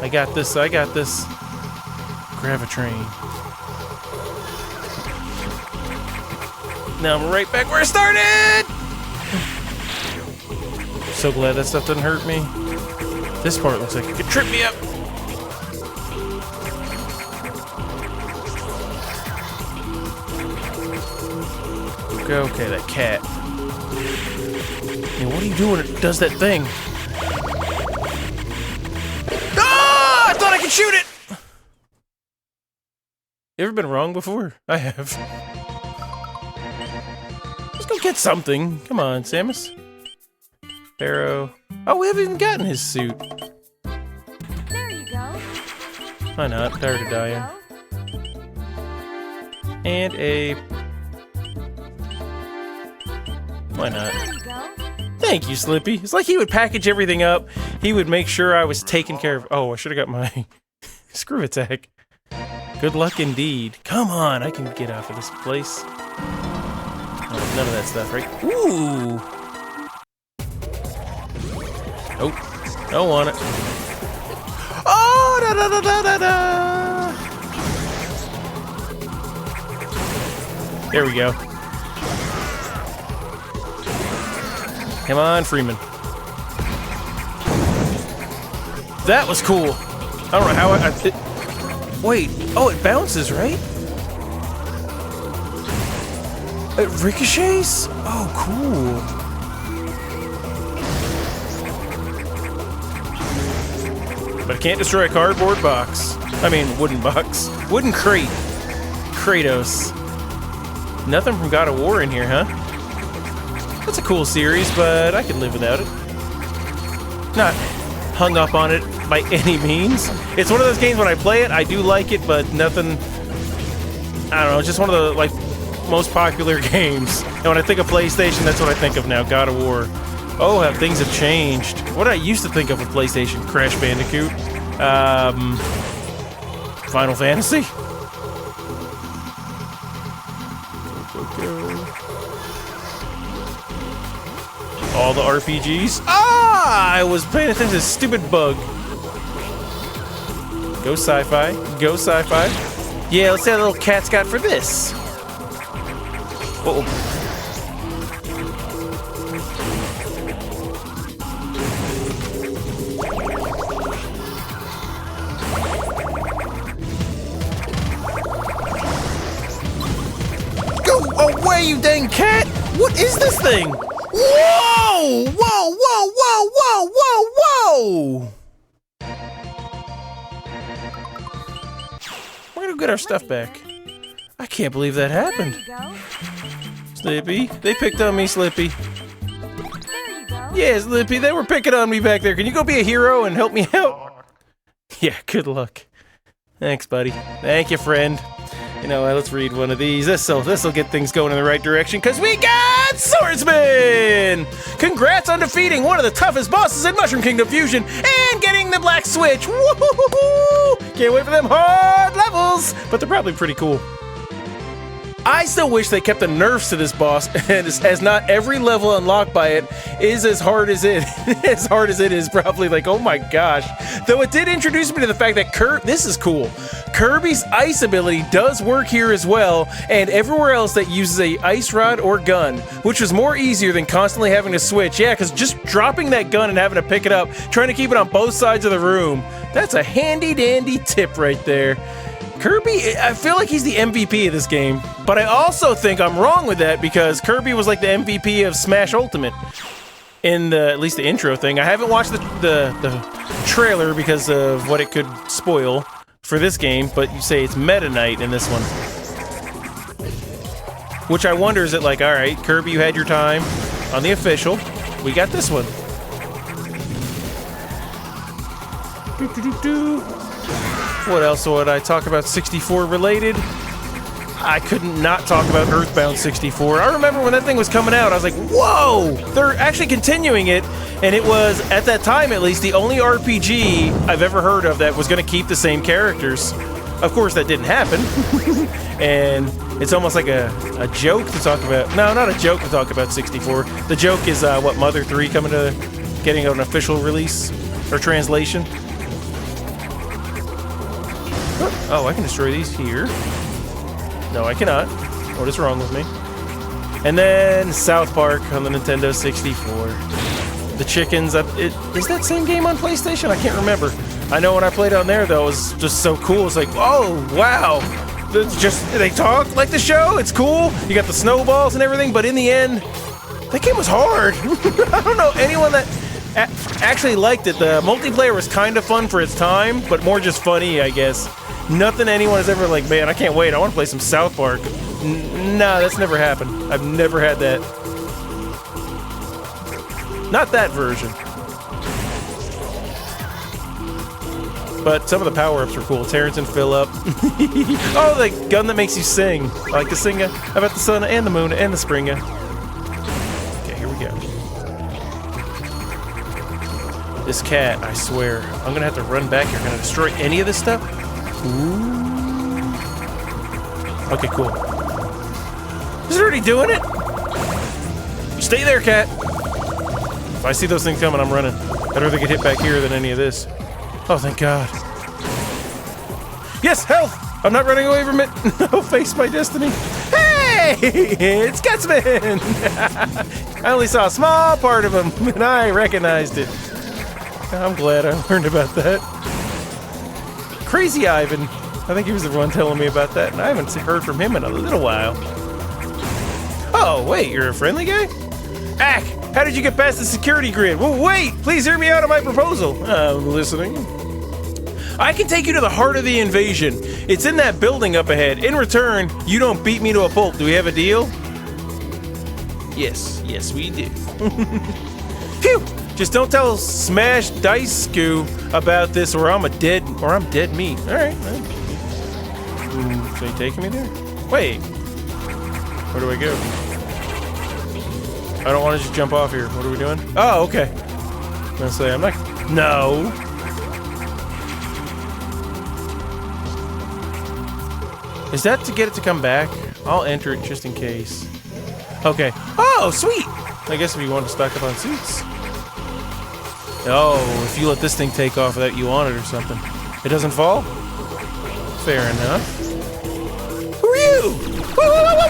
S1: I got this. I got this. Gravitrain. Now I'm right back where I started! So glad that stuff doesn't hurt me. This part looks like it could trip me up. Okay, that cat. Hey, what are you doing? It does that thing. Ah! I thought I could shoot it! You ever been wrong before? I have. Let's go get something. Come on, Samus. Pharaoh. Oh, we haven't even gotten his suit.
S2: There you go.
S1: Why not? Tired of dying. And a... Why not?
S2: There you go.
S1: Thank you, Slippy. It's like he would package everything up. He would make sure I was taken care of. Oh, I should have got my screw attack. Good luck indeed. Come on, I can get off of this place. Oh, none of that stuff, right? Ooh! Oh, don't want it. Oh, da da da da da da. There we go. Come on, Freeman. That was cool. I don't know how wait. Oh, it bounces, right? It ricochets? Oh, cool. But I can't destroy a cardboard box. I mean, wooden box. Wooden crate. Kratos. Nothing from God of War in here, huh? That's a cool series, but I could live without it. Not hung up on it by any means. It's one of those games when I play it, I do like it, but nothing... I don't know, it's just one of the, like, most popular games. And when I think of PlayStation, that's what I think of now, God of War. Oh, how things have changed. What did I used to think of with PlayStation? Crash Bandicoot. Final Fantasy. Go. All the RPGs. Ah! I was paying attention to this stupid bug. Go sci-fi. Go sci-fi. Yeah, let's see how the little cat's got for this. Uh-oh. Go away, you dang cat! What is this thing? Whoa! Whoa, whoa, whoa, whoa, whoa, whoa! We're gonna get our stuff back. I can't believe that happened.
S2: There you go.
S1: Slippy, they picked on me, Slippy.
S2: There you go.
S1: Yeah, Slippy, they were picking on me back there. Can you go be a hero and help me out? Yeah, good luck. Thanks, buddy. Thank you, friend. You know what, let's read one of these. This'll get things going in the right direction, because we got Swordsman! Congrats on defeating one of the toughest bosses in Mushroom Kingdom Fusion and getting the black switch! Woo-hoo-hoo-hoo! Can't wait for them hard levels, but they're probably pretty cool. I still wish they kept the nerfs to this boss, and as not every level unlocked by it is as hard as it is probably like, oh my gosh. Though it did introduce me to the fact that this is cool. Kirby's ice ability does work here as well, and everywhere else that uses a ice rod or gun, which was more easier than constantly having to switch. Yeah, because just dropping that gun and having to pick it up, trying to keep it on both sides of the room, that's a handy dandy tip right there. Kirby, I feel like he's the MVP of this game, but I also think I'm wrong with that because Kirby was like the MVP of Smash Ultimate in at least the intro thing. I haven't watched the trailer because of what it could spoil for this game, but you say it's Meta Knight in this one. Which I wonder, is it like, alright, Kirby, you had your time on the official, we got this one. What else would I talk about 64 related? I couldn't not talk about Earthbound 64. I remember when that thing was coming out, I was like, whoa! They're actually continuing it, and it was, at that time at least, the only RPG I've ever heard of that was going to keep the same characters. Of course, that didn't happen. And it's almost like a joke to talk about. No, not a joke to talk about 64. The joke is, what, Mother 3 coming to getting an official release or translation? Oh, I can destroy these here. No, I cannot. What is wrong with me? And then South Park on the Nintendo 64. The chickens. Is that same game on PlayStation? I can't remember. I know when I played on there, though, it was just so cool. It's like, oh, wow. They talk like the show. It's cool. You got the snowballs and everything, but in the end, that game was hard. I don't know anyone that actually liked it. The multiplayer was kind of fun for its time, but more just funny, I guess. Nothing anyone has ever like, man, I can't wait. I want to play some South Park. Nah, that's never happened. I've never had that. Not that version. But some of the power-ups are cool. Terrence and Phillip. Oh, the gun that makes you sing. I like to sing about the sun and the moon and the spring. Okay, here we go. This cat, I swear. I'm gonna have to run back here. Gonna destroy any of this stuff? Ooh. Okay, cool. Is it already doing it? Stay there, cat. If I see those things coming, I'm running. I'd rather get hit back here than any of this. Oh, thank God. Yes, health! I'm not running away from it. No, face my destiny. Hey! It's Gutsman! I only saw a small part of him, and I recognized it. I'm glad I learned about that. Crazy Ivan. I think he was the one telling me about that, and I haven't heard from him in a little while. Oh, wait, you're a friendly guy? Ack! How did you get past the security grid? Well, wait! Please hear me out on my proposal. I'm listening. I can take you to the heart of the invasion. It's in that building up ahead. In return, you don't beat me to a pulp. Do we have a deal? Yes, we do. Phew! Just don't tell Smash Dice Scoo about this, or I'm dead meat. All right. So you taking me there? Wait. Where do I go? I don't want to just jump off here. What are we doing? Oh, okay. I'm gonna say I'm not. No. Is that to get it to come back? I'll enter it just in case. Okay. Oh, sweet! I guess if you want to stock up on suits. Oh, if you let this thing take off without you on it or something. It doesn't fall? Fair enough. Who are you? Whoa!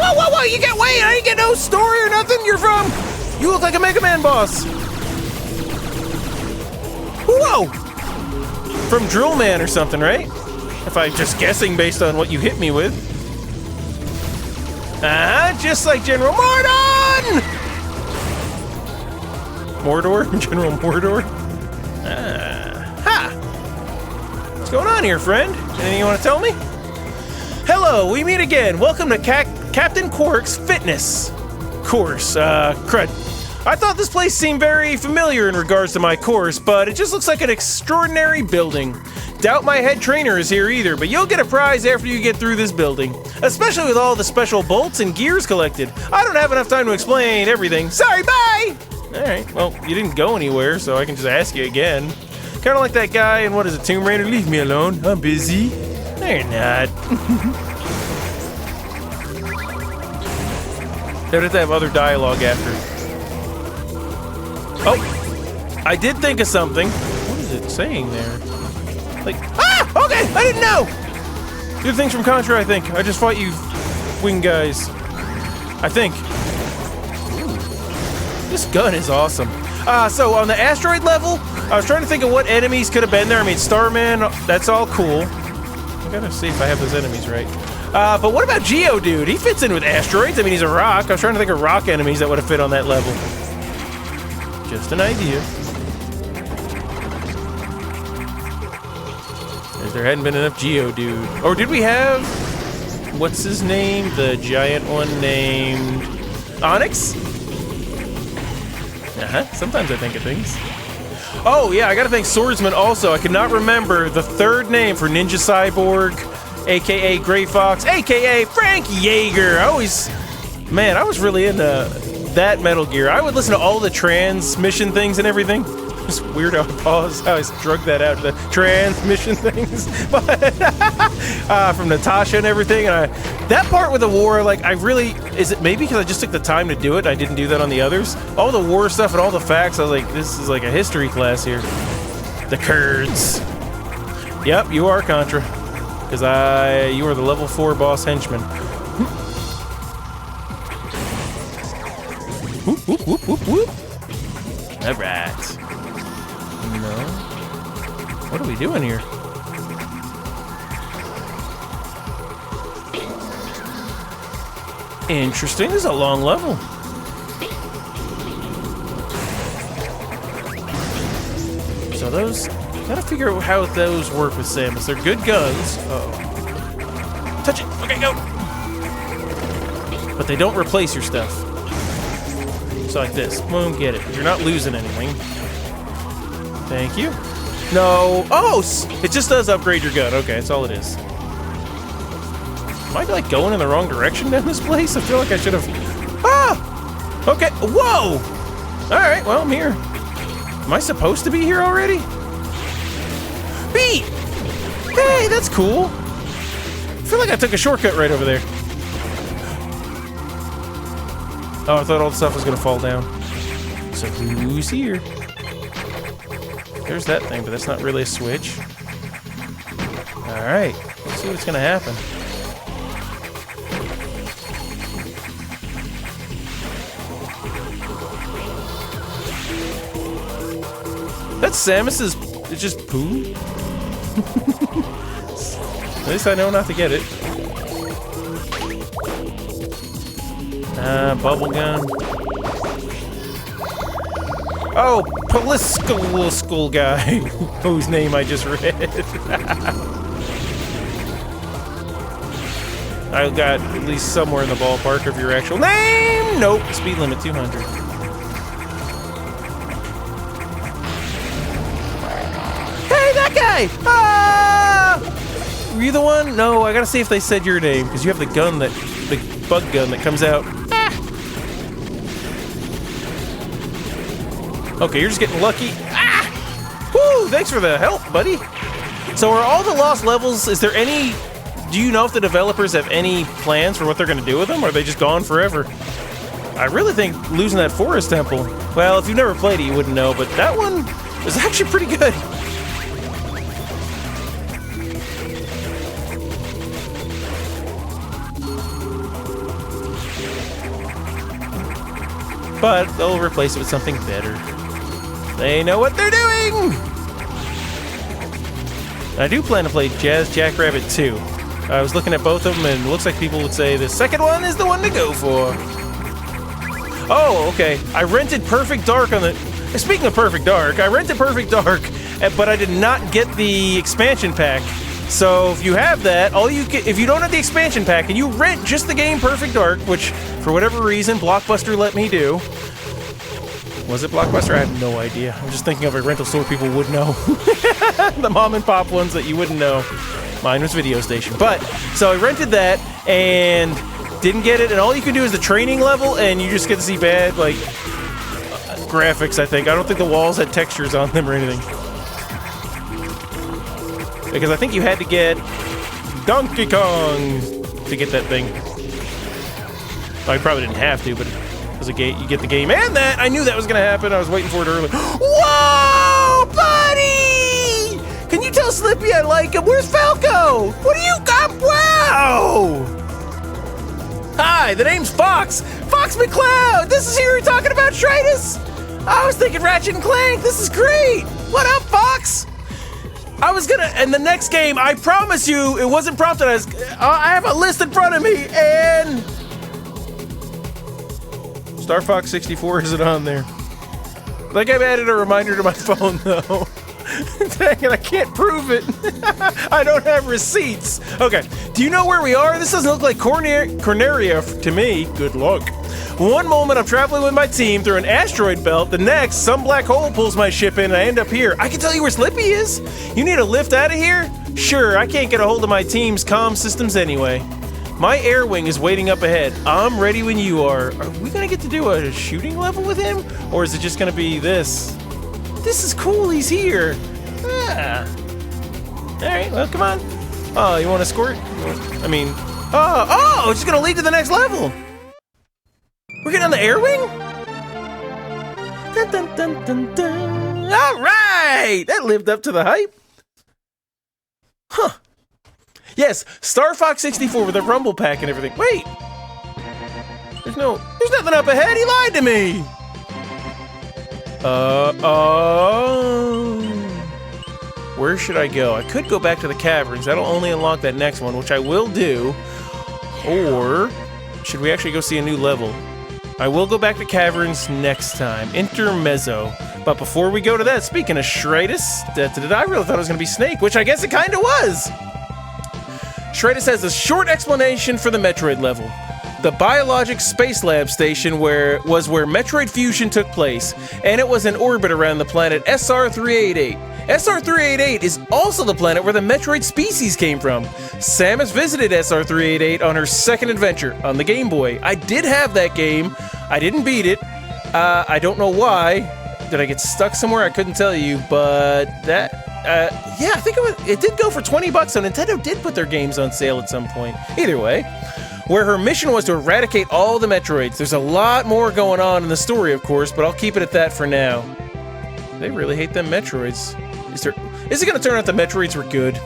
S1: You get away! I ain't get no story or nothing. You're from... You look like a Mega Man boss. Whoa! From Drill Man or something, right? If I'm just guessing based on what you hit me with. Just like General Mordor! Mordor? General Mordor? What's going on here, friend? Anything you want to tell me? Hello, we meet again. Welcome to Captain Quark's fitness course. Crud. I thought this place seemed very familiar in regards to my course, but it just looks like an extraordinary building. Doubt my head trainer is here either, but you'll get a prize after you get through this building. Especially with all the special bolts and gears collected. I don't have enough time to explain everything. Sorry, bye! Alright, well, you didn't go anywhere, so I can just ask you again. Kinda like that guy in, what is it, Tomb Raider? Leave me alone, I'm busy. No, you're not. They would have to have other dialogue after. Oh! I did think of something. What is it saying there? Like, okay, I didn't know! Good things from Contra, I think. I just fought you wing guys. I think. Ooh. This gun is awesome. So on the asteroid level, I was trying to think of what enemies could have been there. I mean, Starman, that's all cool. I gotta see if I have those enemies right. But what about Geodude? He fits in with asteroids. I mean, he's a rock. I was trying to think of rock enemies that would have fit on that level. Just an idea. There hadn't been enough Geodude. Or did we have... What's his name? The giant one named... Onyx? Sometimes I think of things. Oh, yeah, I gotta thank Swordsman also. I cannot remember the third name for Ninja Cyborg, a.k.a. Gray Fox, a.k.a. Frank Yeager. Man, I was really into that Metal Gear. I would listen to all the transmission things and everything. It's weird how I paused, how I drug that out, the transmission things. But from Natasha and everything. And that part with the war, like, is it maybe because I just took the time to do it? I didn't do that on the others. All the war stuff and all the facts, I was like, this is like a history class here. The Kurds. Yep, you are Contra. Because you are the level 4 boss henchman. Whoop, whoop, whoop, whoop, whoop. All right. No. What are we doing here? Interesting. This is a long level. So those... Gotta figure out how those work with Samus. They're good guns. Uh-oh. Touch it! Okay, go! But they don't replace your stuff. So like this. Boom, get it. You're not losing anything. Thank you. No. Oh! It just does upgrade your gun. Okay, that's all it is. Am I, like, going in the wrong direction down this place? I feel like I should have... Ah! Okay. Whoa! Alright, well, I'm here. Am I supposed to be here already? Beat! Hey, that's cool. I feel like I took a shortcut right over there. Oh, I thought all the stuff was gonna fall down. So who's here? There's that thing, but that's not really a switch. Alright, let's see what's gonna happen. That's Samus's. It's just poo. At least I know not to get it. Bubble gun. Oh, political guy, whose name I just read. I got at least somewhere in the ballpark of your actual name. Nope, speed limit 200. Hey, that guy! Ah! Were you the one? No, I gotta see if they said your name because you have the gun the bug gun that comes out. Okay, you're just getting lucky. Ah! Woo! Thanks for the help, buddy. So are all the lost levels, is there any... Do you know if the developers have any plans for what they're going to do with them, or are they just gone forever? I really think losing that forest temple... Well, if you've never played it, you wouldn't know, but that one was actually pretty good. But they'll replace it with something better. They know what they're doing! I do plan to play Jazz Jackrabbit 2. I was looking at both of them, and it looks like people would say the second one is the one to go for. Oh, okay. I rented Perfect Dark on the... Speaking of Perfect Dark, I rented Perfect Dark, but I did not get the expansion pack. So if you have that, if you don't have the expansion pack and you rent just the game Perfect Dark, which for whatever reason Blockbuster let me do. Was it Blockbuster? I have no idea. I'm just thinking of a rental store people would know. The mom and pop ones that you wouldn't know. Mine was Video Station. But, so I rented that and didn't get it, and all you can do is the training level, and you just get to see bad, like, graphics, I think. I don't think the walls had textures on them or anything. Because I think you had to get Donkey Kong to get that thing. Well, you probably didn't have to, but as a gate, you get the game and that. I knew that was gonna happen. I was waiting for it early. Whoa, buddy! Can you tell Slippy I like him? Where's Falco? What do you got? Wow! Hi, the name's Fox. Fox McCloud. This is here talking about Shritus. I was thinking Ratchet and Clank. This is great. What up, Fox? I was gonna, in the next game, I promise you, it wasn't prompted. I have a list in front of me, and Star Fox 64 isn't on there. I think I've added a reminder to my phone, though. Dang it, I can't prove it. I don't have receipts. Okay, do you know where we are? This doesn't look like Corneria to me. Good luck. One moment I'm traveling with my team through an asteroid belt, the next, some black hole pulls my ship in and I end up here. I can tell you where Slippy is. You need a lift out of here? Sure, I can't get a hold of my team's comm systems anyway. My air wing is waiting up ahead. I'm ready when you are. Are we gonna get to do a shooting level with him? Or is it just gonna be this? This is cool, he's here. Ah. Alright, well, come on. Oh, you want to escort? I mean, oh, it's just gonna lead to the next level. We're getting on the air wing? Dun, dun, dun, dun, dun. All right! That lived up to the hype. Huh. Yes, Star Fox 64 with a rumble pack and everything. Wait! There's nothing up ahead. He lied to me! Where should I go? I could go back to the caverns. That'll only unlock that next one, which I will do. Or should we actually go see a new level? I will go back to caverns next time. Intermezzo. But before we go to that, speaking of Shritus, I really thought it was going to be Snake, which I guess it kind of was. Shritus has a short explanation for the Metroid level. The Biologic Space Lab station was where Metroid Fusion took place, and it was in orbit around the planet SR388. SR388 is also the planet where the Metroid species came from. Samus visited SR388 on her second adventure on the Game Boy. I did have that game. I didn't beat it. I don't know why. Did I get stuck somewhere? I couldn't tell you, but that... yeah, I think it did go for $20, so Nintendo did put their games on sale at some point. Either way, where her mission was to eradicate all the Metroids. There's a lot more going on in the story, of course, but I'll keep it at that for now. They really hate them Metroids. Is it going to turn out the Metroids were good?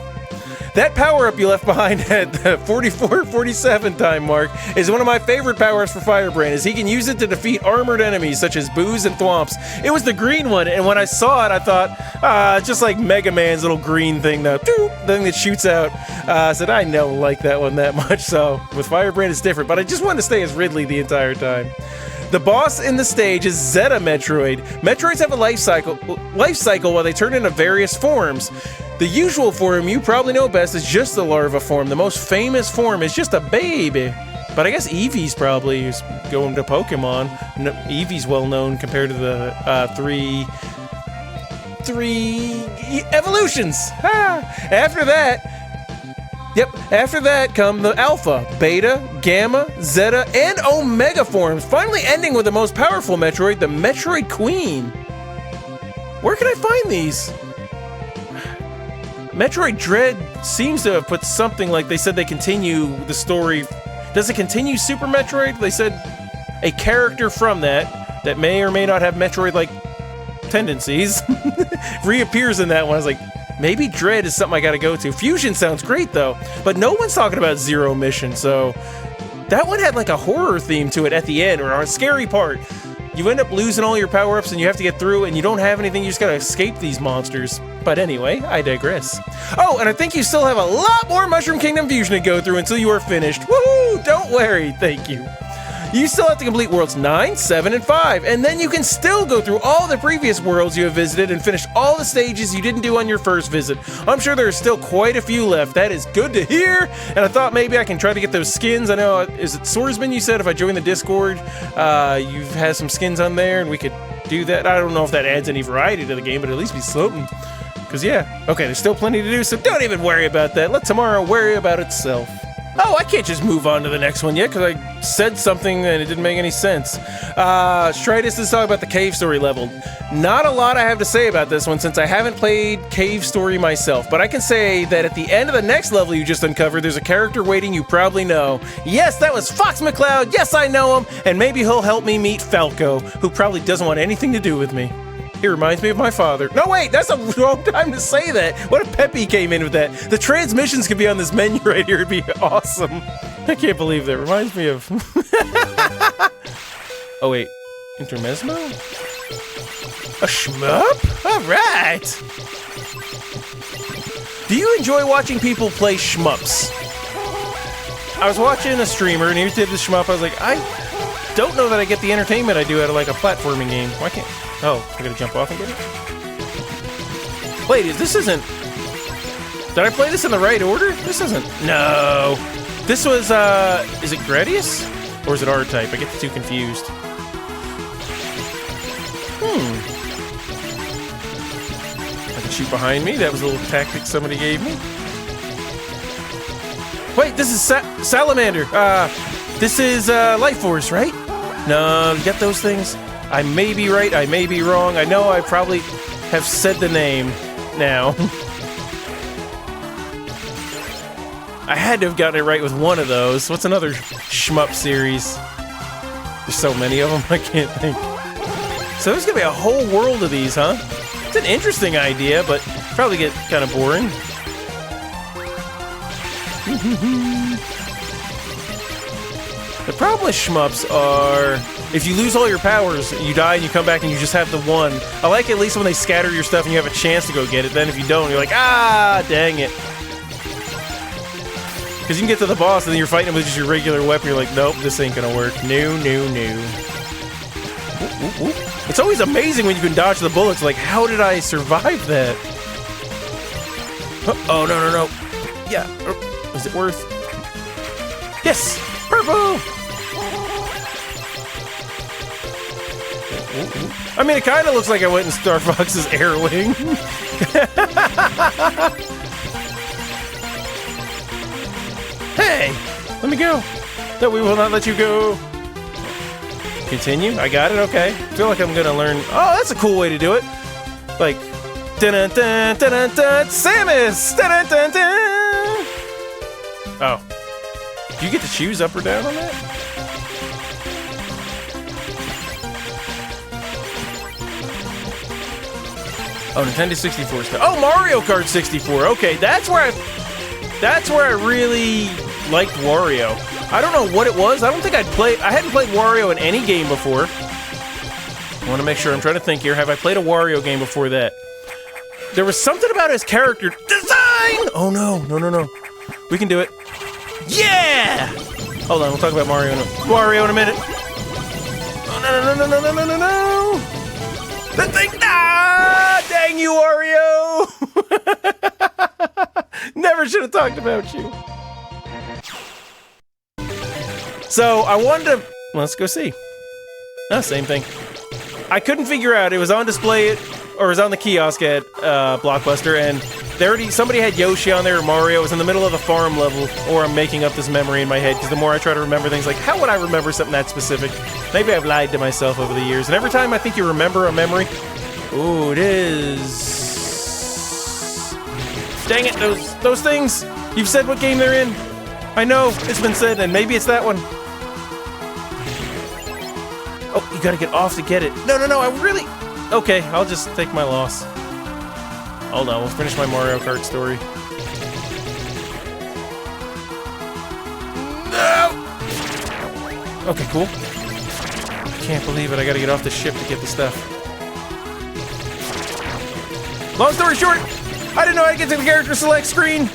S1: That power-up you left behind at the 44-47 time mark is one of my favorite power-ups for Firebrand, as he can use it to defeat armored enemies such as boos and thwomps. It was the green one, and when I saw it, I thought, just like Mega Man's little green thing, the thing that shoots out. I said, I don't like that one that much, so with Firebrand it's different, but I just wanted to stay as Ridley the entire time. The boss in the stage is Zeta Metroid. Metroids have a life cycle while they turn into various forms. The usual form you probably know best is just the larva form. The most famous form is just a baby. But I guess Eevee's probably is going to Pokemon. Eevee's well known compared to the three evolutions. After that come the Alpha, Beta, Gamma, Zeta, and Omega forms, finally ending with the most powerful Metroid, the Metroid Queen. Where can I find these? Metroid Dread seems to have put something like, they said they continue the story. Does it continue Super Metroid? They said a character from that may or may not have Metroid-like tendencies reappears in that one. I was like, maybe Dread is something I gotta go to. Fusion sounds great though, but no one's talking about Zero Mission, so that one had like a horror theme to it at the end, or a scary part. You end up losing all your power-ups and you have to get through and you don't have anything, you just gotta escape these monsters. But anyway, I digress. Oh, and I think you still have a lot more Mushroom Kingdom Fusion to go through until you are finished. Woohoo! Don't worry, thank you. You still have to complete Worlds 9, 7, and 5, and then you can still go through all the previous worlds you have visited and finish all the stages you didn't do on your first visit. I'm sure there are still quite a few left. That is good to hear, and I thought maybe I can try to get those skins. I know, is it Swordsman you said if I join the Discord, you've had some skins on there, and we could do that. I don't know if that adds any variety to the game, but at least be something. Because yeah, okay, there's still plenty to do, so don't even worry about that. Let tomorrow worry about itself. Oh, I can't just move on to the next one yet because I said something and it didn't make any sense. Stritus is talking about the cave story level. Not a lot I have to say about this one since I haven't played cave story myself, but I can say that at the end of the next level you just uncovered, there's a character waiting you probably know. Yes, that was Fox McCloud. Yes, I know him, and maybe he'll help me meet Falco, who probably doesn't want anything to do with me. He reminds me of my father. No, wait, that's the wrong time to say that. What if Peppy came in with that? The transmissions could be on this menu right here. It'd be awesome. I can't believe that. Reminds me of... Oh, wait. Intermezzo? A shmup? All right. Do you enjoy watching people play shmups? I was watching a streamer, and he did the shmup. I was like, I don't know that I get the entertainment I do out of, like, a platforming game. Why can't... Oh, I gotta jump off and get it? Wait, this isn't... Did I play this in the right order? This isn't... No. This was, is it Gradius? Or is it R-Type? I get the two confused. I can shoot behind me. That was a little tactic somebody gave me. Wait, this is Salamander. This is, Life Force, right? No, you got those things? I may be right, I may be wrong. I know I probably have said the name now. I had to have gotten it right with one of those. What's another shmup series? There's so many of them, I can't think. So there's gonna be a whole world of these, huh? It's an interesting idea, but probably get kind of boring. The problem with shmups are, if you lose all your powers, you die and you come back and you just have the one. I like at least when they scatter your stuff and you have a chance to go get it. Then if you don't, you're like, ah, dang it. Because you can get to the boss and then you're fighting him with just your regular weapon. You're like, nope, this ain't gonna work. No. It's always amazing when you can dodge the bullets. Like, how did I survive that? Oh, no. Yeah, is it worth? Yes, purple! I mean, it kind of looks like I went in Star Fox's air wing. Hey, let me go. No, we will not let you go. Continue. I got it. Okay. I feel like I'm gonna learn. Oh, that's a cool way to do it. Like, dun dun dun dun dun, Samus. Dun dun dun dun. Oh. Do you get to choose up or down on that? Oh, Nintendo 64 stuff. Oh, Mario Kart 64. Okay, that's where I really liked Wario. I don't know what it was. I don't think I hadn't played Wario in any game before. I want to make sure. I'm trying to think here. Have I played a Wario game before that? There was something about his character design! Oh, no. We can do it. Yeah! Hold on, we'll talk about Wario in a minute. Oh, no. That thing, dang you, Wario! Never should have talked about you. So, I wanted to... Let's go see. Same thing. I couldn't figure out, it was on display, or it was on the kiosk at Blockbuster, and somebody had Yoshi on there, or Mario. It was in the middle of the farm level, or I'm making up this memory in my head, because the more I try to remember things, like, how would I remember something that specific? Maybe I've lied to myself over the years, and every time I think you remember a memory... Ooh, it is... Dang it, those things! You've said what game they're in! I know, it's been said, and maybe it's that one. Oh, you gotta get off to get it. No, I really... Okay, I'll just take my loss. Hold on, we'll finish my Mario Kart story. No! Okay, cool. I can't believe it, I gotta get off the ship to get the stuff. Long story short, I didn't know how to get to the character select screen.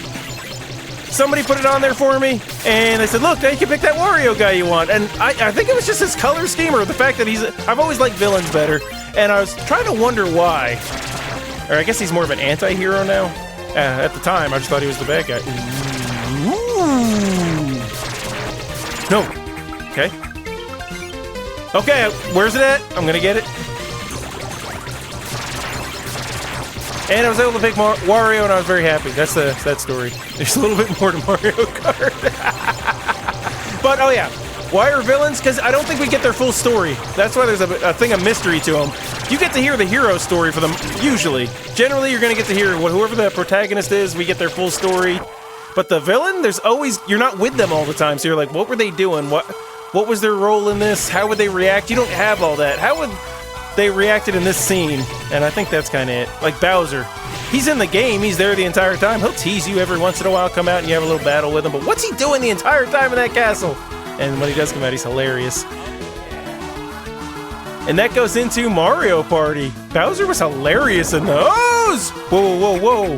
S1: Somebody put it on there for me, and they said, look, now you can pick that Wario guy you want. And I think it was just his color scheme, or the fact that I've always liked villains better, and I was trying to wonder why. Or I guess he's more of an anti-hero now. At the time, I just thought he was the bad guy. Ooh. No. Okay. Okay, where's it at? I'm gonna get it. And I was able to pick Wario, and I was very happy. That's that story. There's a little bit more to Mario Kart. But, oh yeah, why are villains? Because I don't think we get their full story. That's why there's a thing of mystery to them. You get to hear the hero story for them, usually. Generally, you're going to get to hear whoever the protagonist is, we get their full story. But the villain, you're not with them all the time, so you're like, what were they doing? What was their role in this? How would they react? You don't have all that. How would they reacted in this scene? And I think that's kind of it. Like Bowser. He's in the game. He's there the entire time. He'll tease you every once in a while, come out and you have a little battle with him. But what's he doing the entire time in that castle? And when he does come out, he's hilarious. And that goes into Mario Party. Bowser was hilarious in those! Whoa.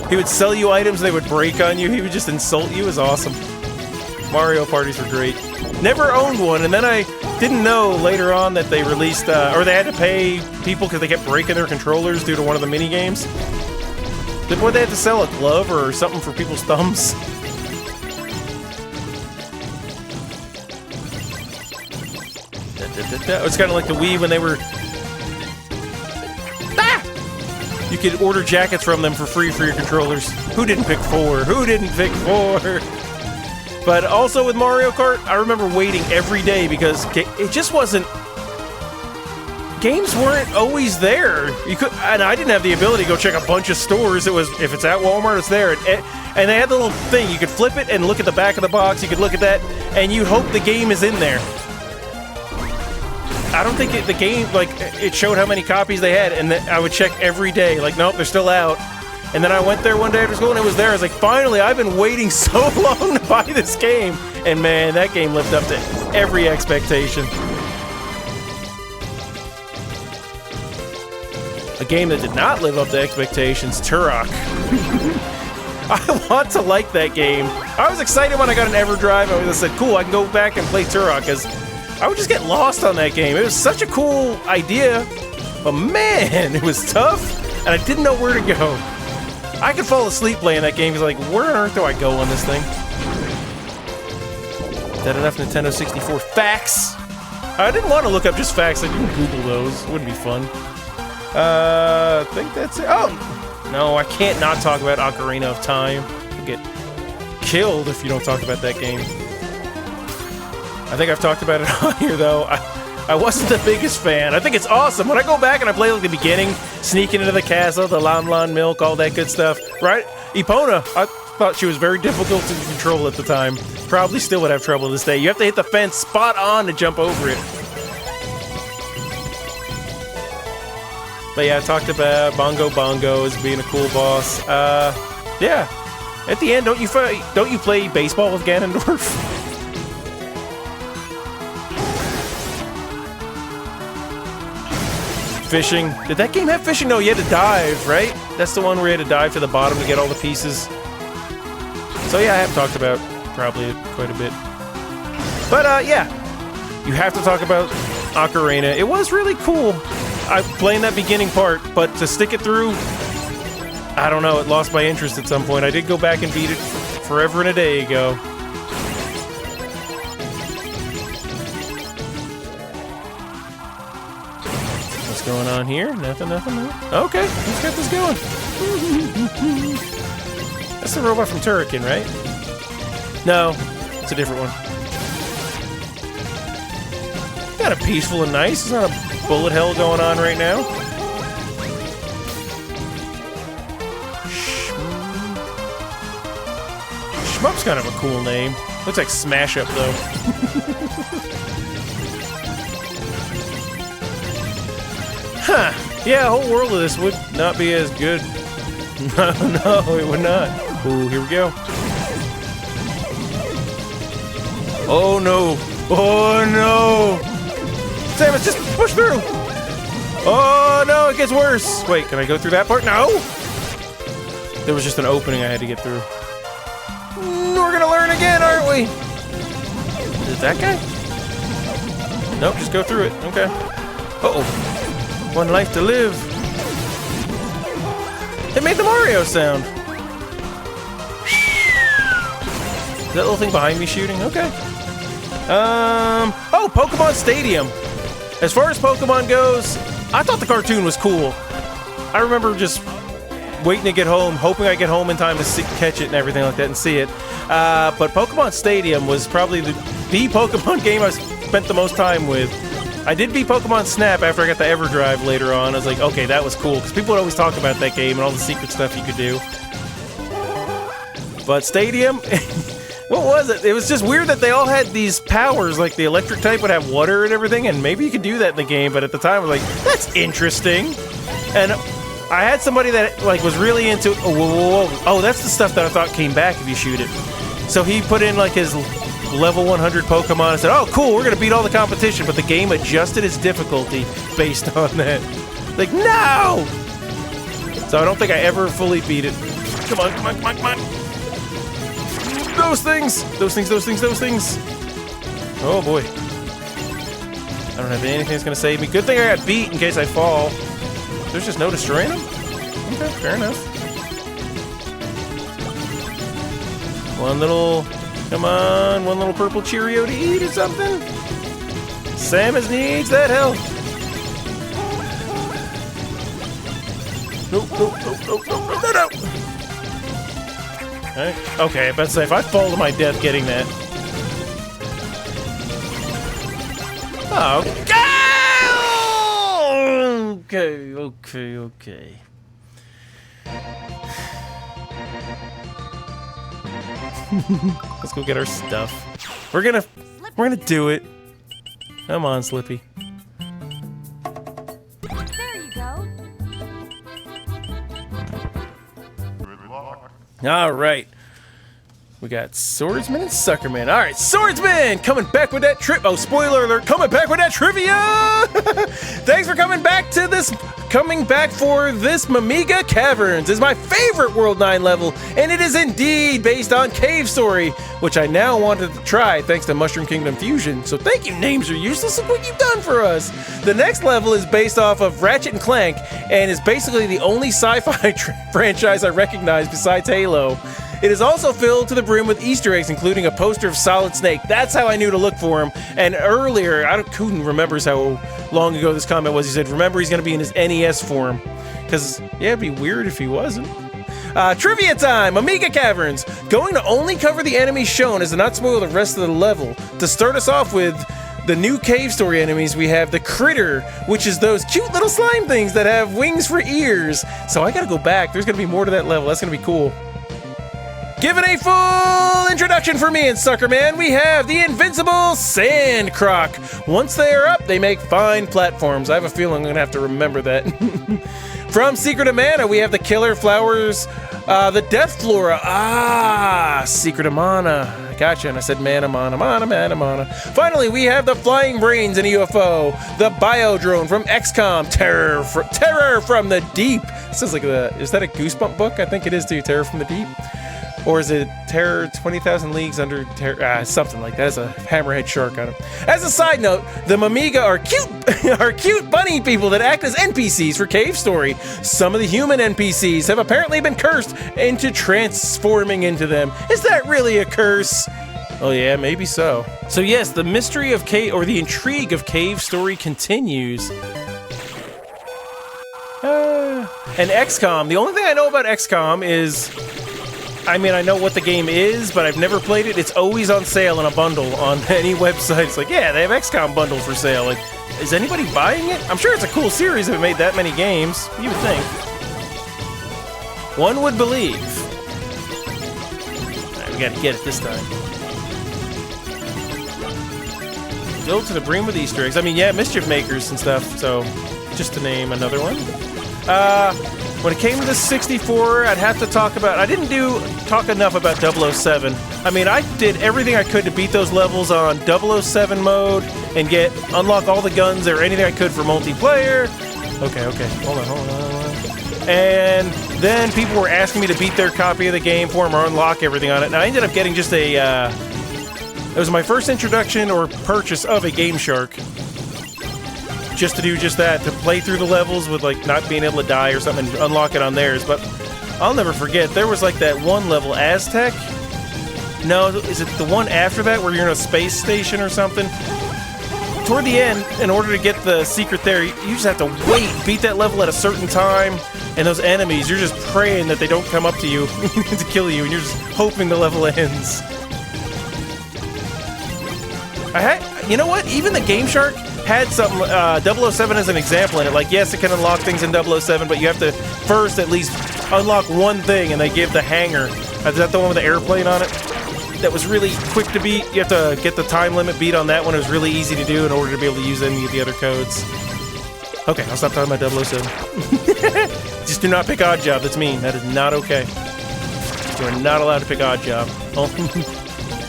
S1: He would sell you items, they would break on you. He would just insult you. It was awesome. Mario parties were great. Never owned one, and then I didn't know later on that they released, or they had to pay people because they kept breaking their controllers due to one of the mini games. What, they had to sell a glove or something for people's thumbs? It's kind of like the Wii when they were... You could order jackets from them for free for your controllers. Who didn't pick 4? Who didn't pick 4? But also with Mario Kart, I remember waiting every day because it just wasn't... Games weren't always there. And I didn't have the ability to go check a bunch of stores. It was, if it's at Walmart, it's there. And they had the little thing. You could flip it and look at the back of the box. You could look at that, and you'd hope the game is in there. I don't think the game, like, it showed how many copies they had, and I would check every day, like, nope, they're still out. And then I went there one day after school, and it was there. I was like, finally, I've been waiting so long to buy this game. And man, that game lived up to every expectation. A game that did not live up to expectations, Turok. I want to like that game. I was excited when I got an EverDrive. I said, cool, I can go back and play Turok, because I would just get lost on that game. It was such a cool idea, but man, it was tough, and I didn't know where to go. I could fall asleep playing that game, because like, where on earth do I go on this thing? Is that enough Nintendo 64 facts? I didn't want to look up just facts, I didn't Google those. It wouldn't be fun. I think that's it. Oh! No, I can't not talk about Ocarina of Time. You'll get killed if you don't talk about that game. I think I've talked about it on here, though. I wasn't the biggest fan. I think it's awesome. When I go back and I play like the beginning, sneaking into the castle, the Lon milk, all that good stuff, right? Epona, I thought she was very difficult to control at the time. Probably still would have trouble this day. You have to hit the fence spot on to jump over it. But yeah, I talked about Bongo as being a cool boss. Yeah. At the end, don't you play baseball with Ganondorf? Fishing. Did that game have fishing? No, you had to dive, right? That's the one where you had to dive to the bottom to get all the pieces. So yeah, I have talked about probably quite a bit. But yeah, you have to talk about Ocarina. It was really cool. I playing that beginning part, but to stick it through, I don't know, it lost my interest at some point. I did go back and beat it forever and a day ago. What's going on here? Nothing. Okay, let's get this going. That's the robot from Turrican, right? No, it's a different one. Kind of peaceful and nice. There's not a bullet hell going on right now. Shmup's kind of a cool name. Looks like Smash Up though. Huh. Yeah, a whole world of this would not be as good. No, it would not. Ooh, here we go. Oh no. Oh no. Samus, just push through! Oh no, it gets worse! Wait, can I go through that part? No! There was just an opening I had to get through. We're gonna learn again, aren't we? Is it that guy? Nope, just go through it. Okay. Uh-oh. One life to live. It made the Mario sound. Is that little thing behind me shooting? Okay. Oh, Pokemon Stadium. As far as Pokemon goes, I thought the cartoon was cool. I remember just waiting to get home, hoping I get home in time to catch it and everything like that and see it. But Pokemon Stadium was probably the Pokemon game I spent the most time with. I did beat Pokemon Snap after I got the EverDrive later on. I was like, okay, that was cool, because people would always talk about that game and all the secret stuff you could do. But Stadium... What was it? It was just weird that they all had these powers, like the electric type would have water and everything, and maybe you could do that in the game, but at the time I was like, that's interesting. And I had somebody that like was really into, oh, that's the stuff that I thought came back if you shoot it. So he put in like his level 100 Pokemon and said, oh cool, we're gonna beat all the competition, but the game adjusted its difficulty based on that. Like, no! So I don't think I ever fully beat it. Come on. Those things! Oh boy. I don't have anything that's gonna save me. Good thing I got beat in case I fall. There's just no destroying them? Okay, fair enough. One little purple Cheerio to eat or something? Samus needs that health. No. Okay, I bet say if I fall to my death getting that. Oh, okay. Let's go get our stuff. We're gonna do it. Come on, Slippy.
S2: There you go.
S1: All right. We got Swordsman and Suckerman. All right, Swordsman coming back with that trip. Oh, spoiler alert! Coming back with that trivia. Thanks for coming back for this Mamiga Caverns. Is my favorite World 9 level, and it is indeed based on Cave Story, which I now wanted to try thanks to Mushroom Kingdom Fusion. So thank you, Names Are Useless. Look what you've done for us. The next level is based off of Ratchet and Clank, and is basically the only sci-fi franchise I recognize besides Halo. It is also filled to the brim with Easter eggs, including a poster of Solid Snake. That's how I knew to look for him. And earlier, Kuden remembers how long ago this comment was. He said, remember he's going to be in his NES form. Because, yeah, it'd be weird if he wasn't. Trivia time! Amiga Caverns! Going to only cover the enemies shown as to not spoil the rest of the level. To start us off with, The new cave story enemies, we have the critter, which is those cute little slime things that have wings for ears. So I gotta go back. There's gonna be more to that level. That's gonna be cool. Given a full introduction for me and Suckerman, we have the invincible Sand Croc. Once they are up, they make fine platforms. I have a feeling I'm gonna have to remember that. From Secret of Mana, we have the Killer Flowers, the Death Flora. Secret of Mana. Gotcha, and I said mana. Finally, we have the Flying Brains in UFO, the Biodrone from XCOM, Terror from the Deep. This is like is that a Goosebump book? I think it is too, Terror from the Deep. Or is it Terror 20,000 Leagues Under Terror? Something like that. Has a hammerhead shark on it. As a side note, the Mamiga are cute bunny people that act as NPCs for Cave Story. Some of the human NPCs have apparently been cursed into transforming into them. Is that really a curse? Oh yeah, maybe so. So yes, the mystery of Cave, or the intrigue of Cave Story continues. And XCOM, the only thing I know about XCOM is, I mean, I know what the game is, but I've never played it. It's always on sale in a bundle on any website. It's like, yeah, they have XCOM bundle for sale. Like, is anybody buying it? I'm sure it's a cool series if it made that many games. You would think. One would believe. All right, we gotta get it this time. Filled to the brim with Easter eggs. I mean, yeah, Mischief Makers and stuff, so just to name another one. When it came to the 64, I'd have to talk about... I didn't talk enough about 007. I mean, I did everything I could to beat those levels on 007 mode and unlock all the guns or anything I could for multiplayer. Okay. Hold on. And then people were asking me to beat their copy of the game for them or unlock everything on it. And I ended up getting just a... it was my first introduction or purchase of a Game Shark. Just to do just that, to play through the levels with like not being able to die or something and unlock it on theirs. But I'll never forget, there was like that one level, Aztec? No, is it the one after that where you're in a space station or something? Toward the end, in order to get the secret there, you just have to wait, beat that level at a certain time, and those enemies, you're just praying that they don't come up to you to kill you, and you're just hoping the level ends. You know what? Even the Game Shark had something, 007 as an example in it. Like, yes, it can unlock things in 007, but you have to first at least unlock one thing, and they give the hangar. Is that the one with the airplane on it? That was really quick to beat. You have to get the time limit beat on that one. It was really easy to do in order to be able to use any of the other codes. Okay, I'll stop talking about 007. Just do not pick Odd Job. That's mean. That is not okay. You are not allowed to pick Odd Job.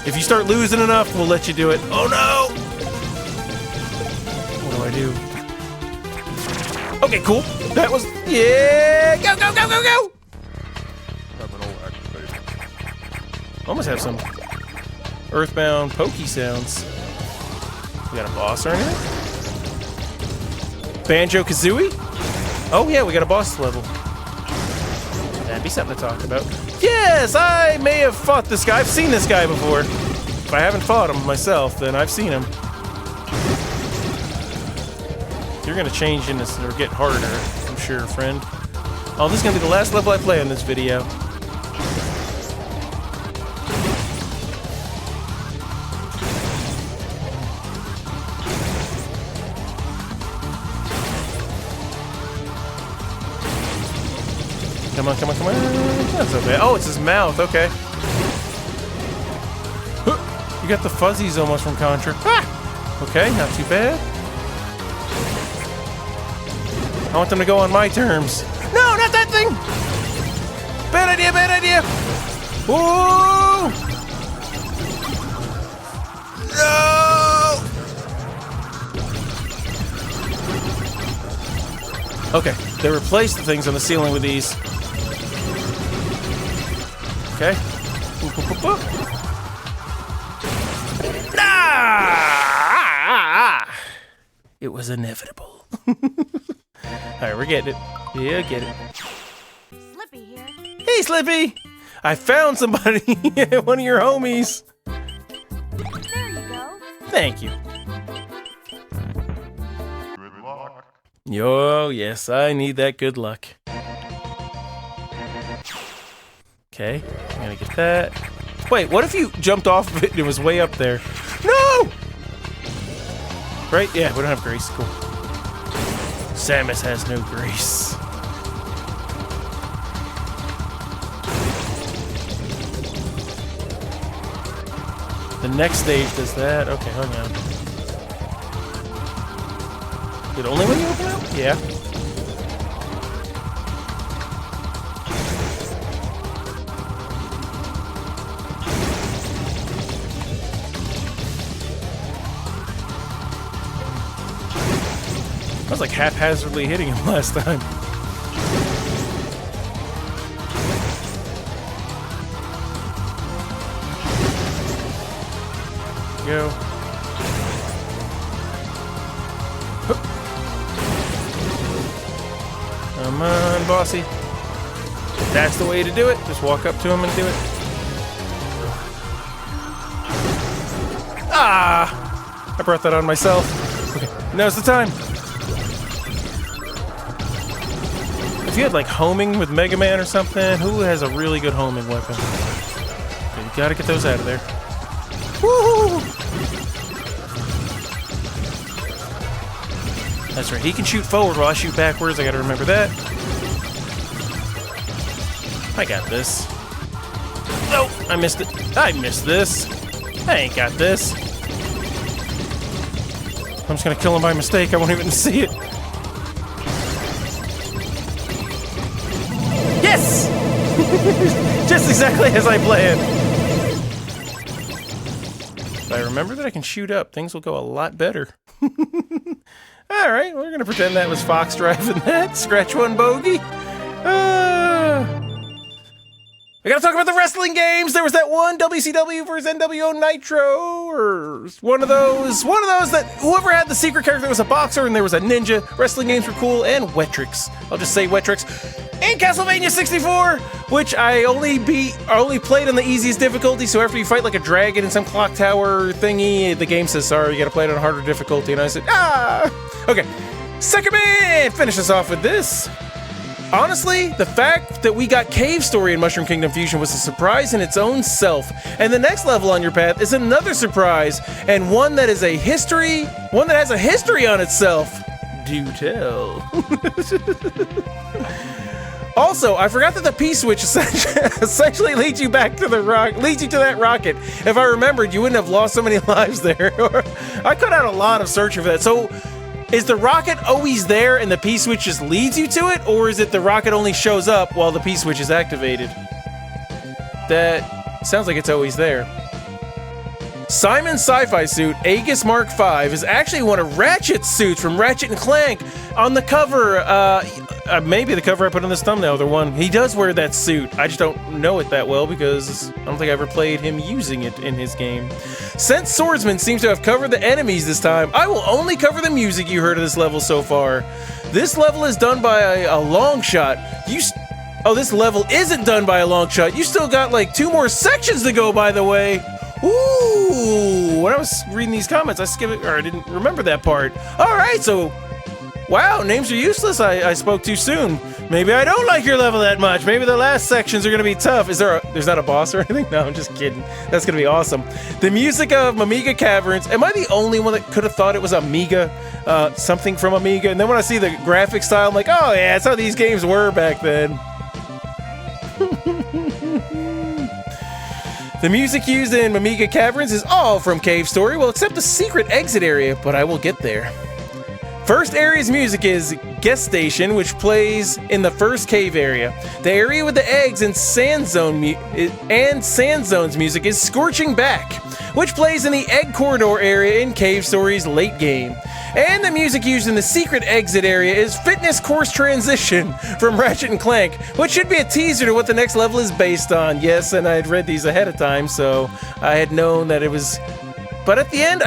S1: If you start losing enough, we'll let you do it. Oh no! What do I do? Okay, cool. That was... Yeah! Go! Almost have some Earthbound pokey sounds. We got a boss or anything? Banjo-Kazooie? Oh yeah, we got a boss level. That'd be something to talk about. Yes, I may have fought this guy. I've seen this guy before. If I haven't fought him myself, then I've seen him. You're gonna change in this or get harder, I'm sure, friend. Oh, this is gonna be the last level I play on this video. Come on. That's so bad. Oh, it's his mouth. Okay. You got the fuzzies almost from Contra. Ah! Okay, not too bad. I want them to go on my terms. No, not that thing! Bad idea! Whoa! No! Okay, they replaced the things on the ceiling with these. Okay. It was inevitable. Alright, we're getting it. Yeah, get it.
S2: Slippy here.
S1: Hey, Slippy! I found somebody, one of your homies.
S2: There you go.
S1: Thank you.
S3: Good luck.
S1: Yo, yes, I need that good luck. Okay, I'm gonna get that. Wait, what if you jumped off of it and it was way up there? No! Right? Yeah, we don't have grace. Cool. Samus has no grace. The next stage does that. Okay, hang on. Is it only when you open up? Yeah. I was like haphazardly hitting him last time. Go. Come on, bossy. That's the way to do it. Just walk up to him and do it. Ah! I brought that on myself. Okay, now's the time. If you had like homing with Mega Man or something, who has a really good homing weapon? Okay, you gotta get those out of there. Woo! That's right, he can shoot forward while I shoot backwards. I gotta remember that. I got this. Oh, I missed it. I missed this. I ain't got this. I'm just gonna kill him by mistake. I won't even see it. Yes! Just exactly as I planned. If I remember that I can shoot up, things will go a lot better. Alright, we're gonna pretend that was Fox driving that. Scratch one bogey. I gotta talk about the wrestling games. There was that one WCW versus NWO Nitro, or one of those that whoever had the secret character, there was a boxer and there was a ninja. Wrestling games were cool, and Wetrix. I'll just say Wetrix. And Castlevania 64, which I only played on the easiest difficulty, so after you fight like a dragon in some clock tower thingy, the game says, sorry, you gotta play it on a harder difficulty, and I said, ah! Okay, Second Man! Finish us off with this. Honestly, the fact that we got Cave Story in Mushroom Kingdom Fusion was a surprise in its own self, and the next level on your path is another surprise, and one that has a history on itself. Do tell. Also, I forgot that the P-switch essentially leads you back to that rocket. If I remembered, you wouldn't have lost so many lives there. I cut out a lot of searching for that. So, is the rocket always there and the P-switch just leads you to it? Or is it the rocket only shows up while the P-switch is activated? That sounds like it's always there. Simon's sci-fi suit, Aegis Mark V, is actually one of Ratchet's suits from Ratchet and Clank. On the cover, maybe the cover I put on this thumbnail, the one, he does wear that suit. I just don't know it that well because I don't think I ever played him using it in his game. Since Swordsman seems to have covered the enemies this time, I will only cover the music you heard of this level so far. This level is done by a long shot. Oh, this level isn't done by a long shot. You still got like 2 more sections to go, by the way. Ooh, when I was reading these comments, I skipped it, or I didn't remember that part. All right, so, wow, names are useless. I spoke too soon. Maybe I don't like your level that much. Maybe the last sections are gonna be tough. There's not a boss or anything? No, I'm just kidding. That's gonna be awesome. The music of Amiga Caverns. Am I the only one that could have thought it was Amiga? Something from Amiga? And then when I see the graphic style, I'm like, oh yeah, that's how these games were back then. The music used in Amiga Caverns is all from Cave Story, well, except the secret exit area, but I will get there. First area's music is Guest Station, which plays in the first cave area. The area with the eggs and Sand Zone's music is Scorching Back, which plays in the Egg Corridor area in Cave Story's late game. And the music used in the secret exit area is Fitness Course Transition from Ratchet and Clank, which should be a teaser to what the next level is based on. Yes, and I had read these ahead of time, so I had known that it was... But at the end,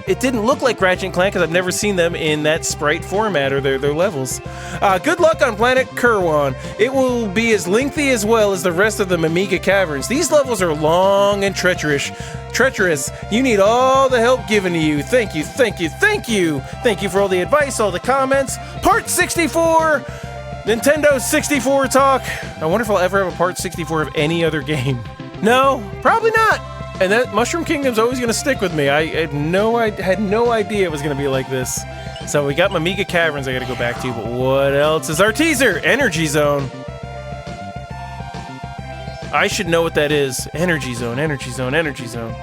S1: it didn't look like Ratchet and Clank because I've never seen them in that sprite format or their levels. Good luck on Planet Kerwan. It will be as lengthy as well as the rest of the Amiga Caverns. These levels are long and treacherous. You need all the help given to you. Thank you, thank you, thank you. Thank you for all the advice, all the comments. Part 64! Nintendo 64 talk. I wonder if I'll ever have a Part 64 of any other game. No, probably not. And that Mushroom Kingdom's always gonna stick with me. I had no idea it was gonna be like this. So we got my Mega Caverns I gotta go back to, but what else is our teaser? Energy Zone. I should know what that is. Energy Zone, Energy Zone, Energy Zone.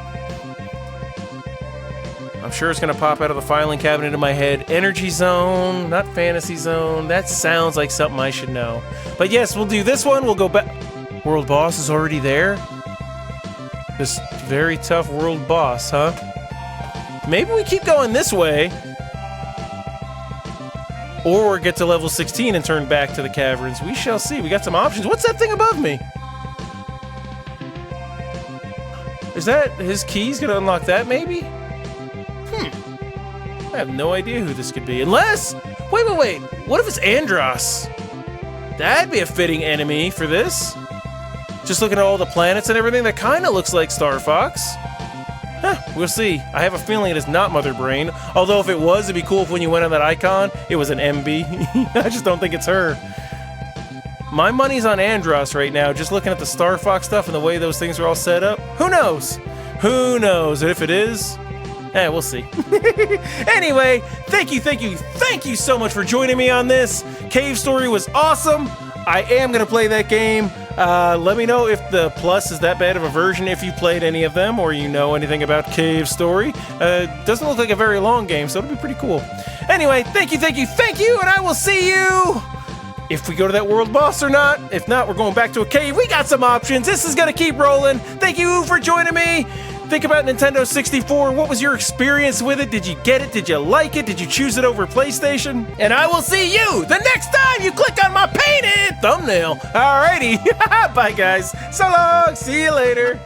S1: I'm sure it's gonna pop out of the filing cabinet in my head. Energy Zone, not Fantasy Zone. That sounds like something I should know. But yes, we'll do this one. We'll go back. World Boss is already there? This very tough world boss, huh? Maybe we keep going this way. Or get to level 16 and turn back to the caverns. We shall see. We got some options. What's that thing above me? Is that his keys gonna unlock that, maybe? I have no idea who this could be. Unless... Wait. What if it's Andros? That'd be a fitting enemy for this. Just looking at all the planets and everything, that kind of looks like Star Fox. Huh, we'll see. I have a feeling it is not Mother Brain. Although if it was, it'd be cool if when you went on that icon, it was an MB. I just don't think it's her. My money's on Andros right now, just looking at the Star Fox stuff and the way those things are all set up. Who knows? Who knows? And if it is, we'll see. Anyway, thank you so much for joining me on this. Cave Story was awesome. I am going to play that game. Let me know if the Plus is that bad of a version, if you played any of them, or you know anything about Cave Story. Doesn't look like a very long game, so it'll be pretty cool. Anyway, thank you, and I will see you if we go to that world boss or not. If not, we're going back to a cave. We got some options. This is going to keep rolling. Thank you for joining me. Think about Nintendo 64. What was your experience with it? Did you get it? Did you like it? Did you choose it over PlayStation? And I will see you the next time you click on my painted thumbnail. Alrighty. Bye, guys. So long. See you later.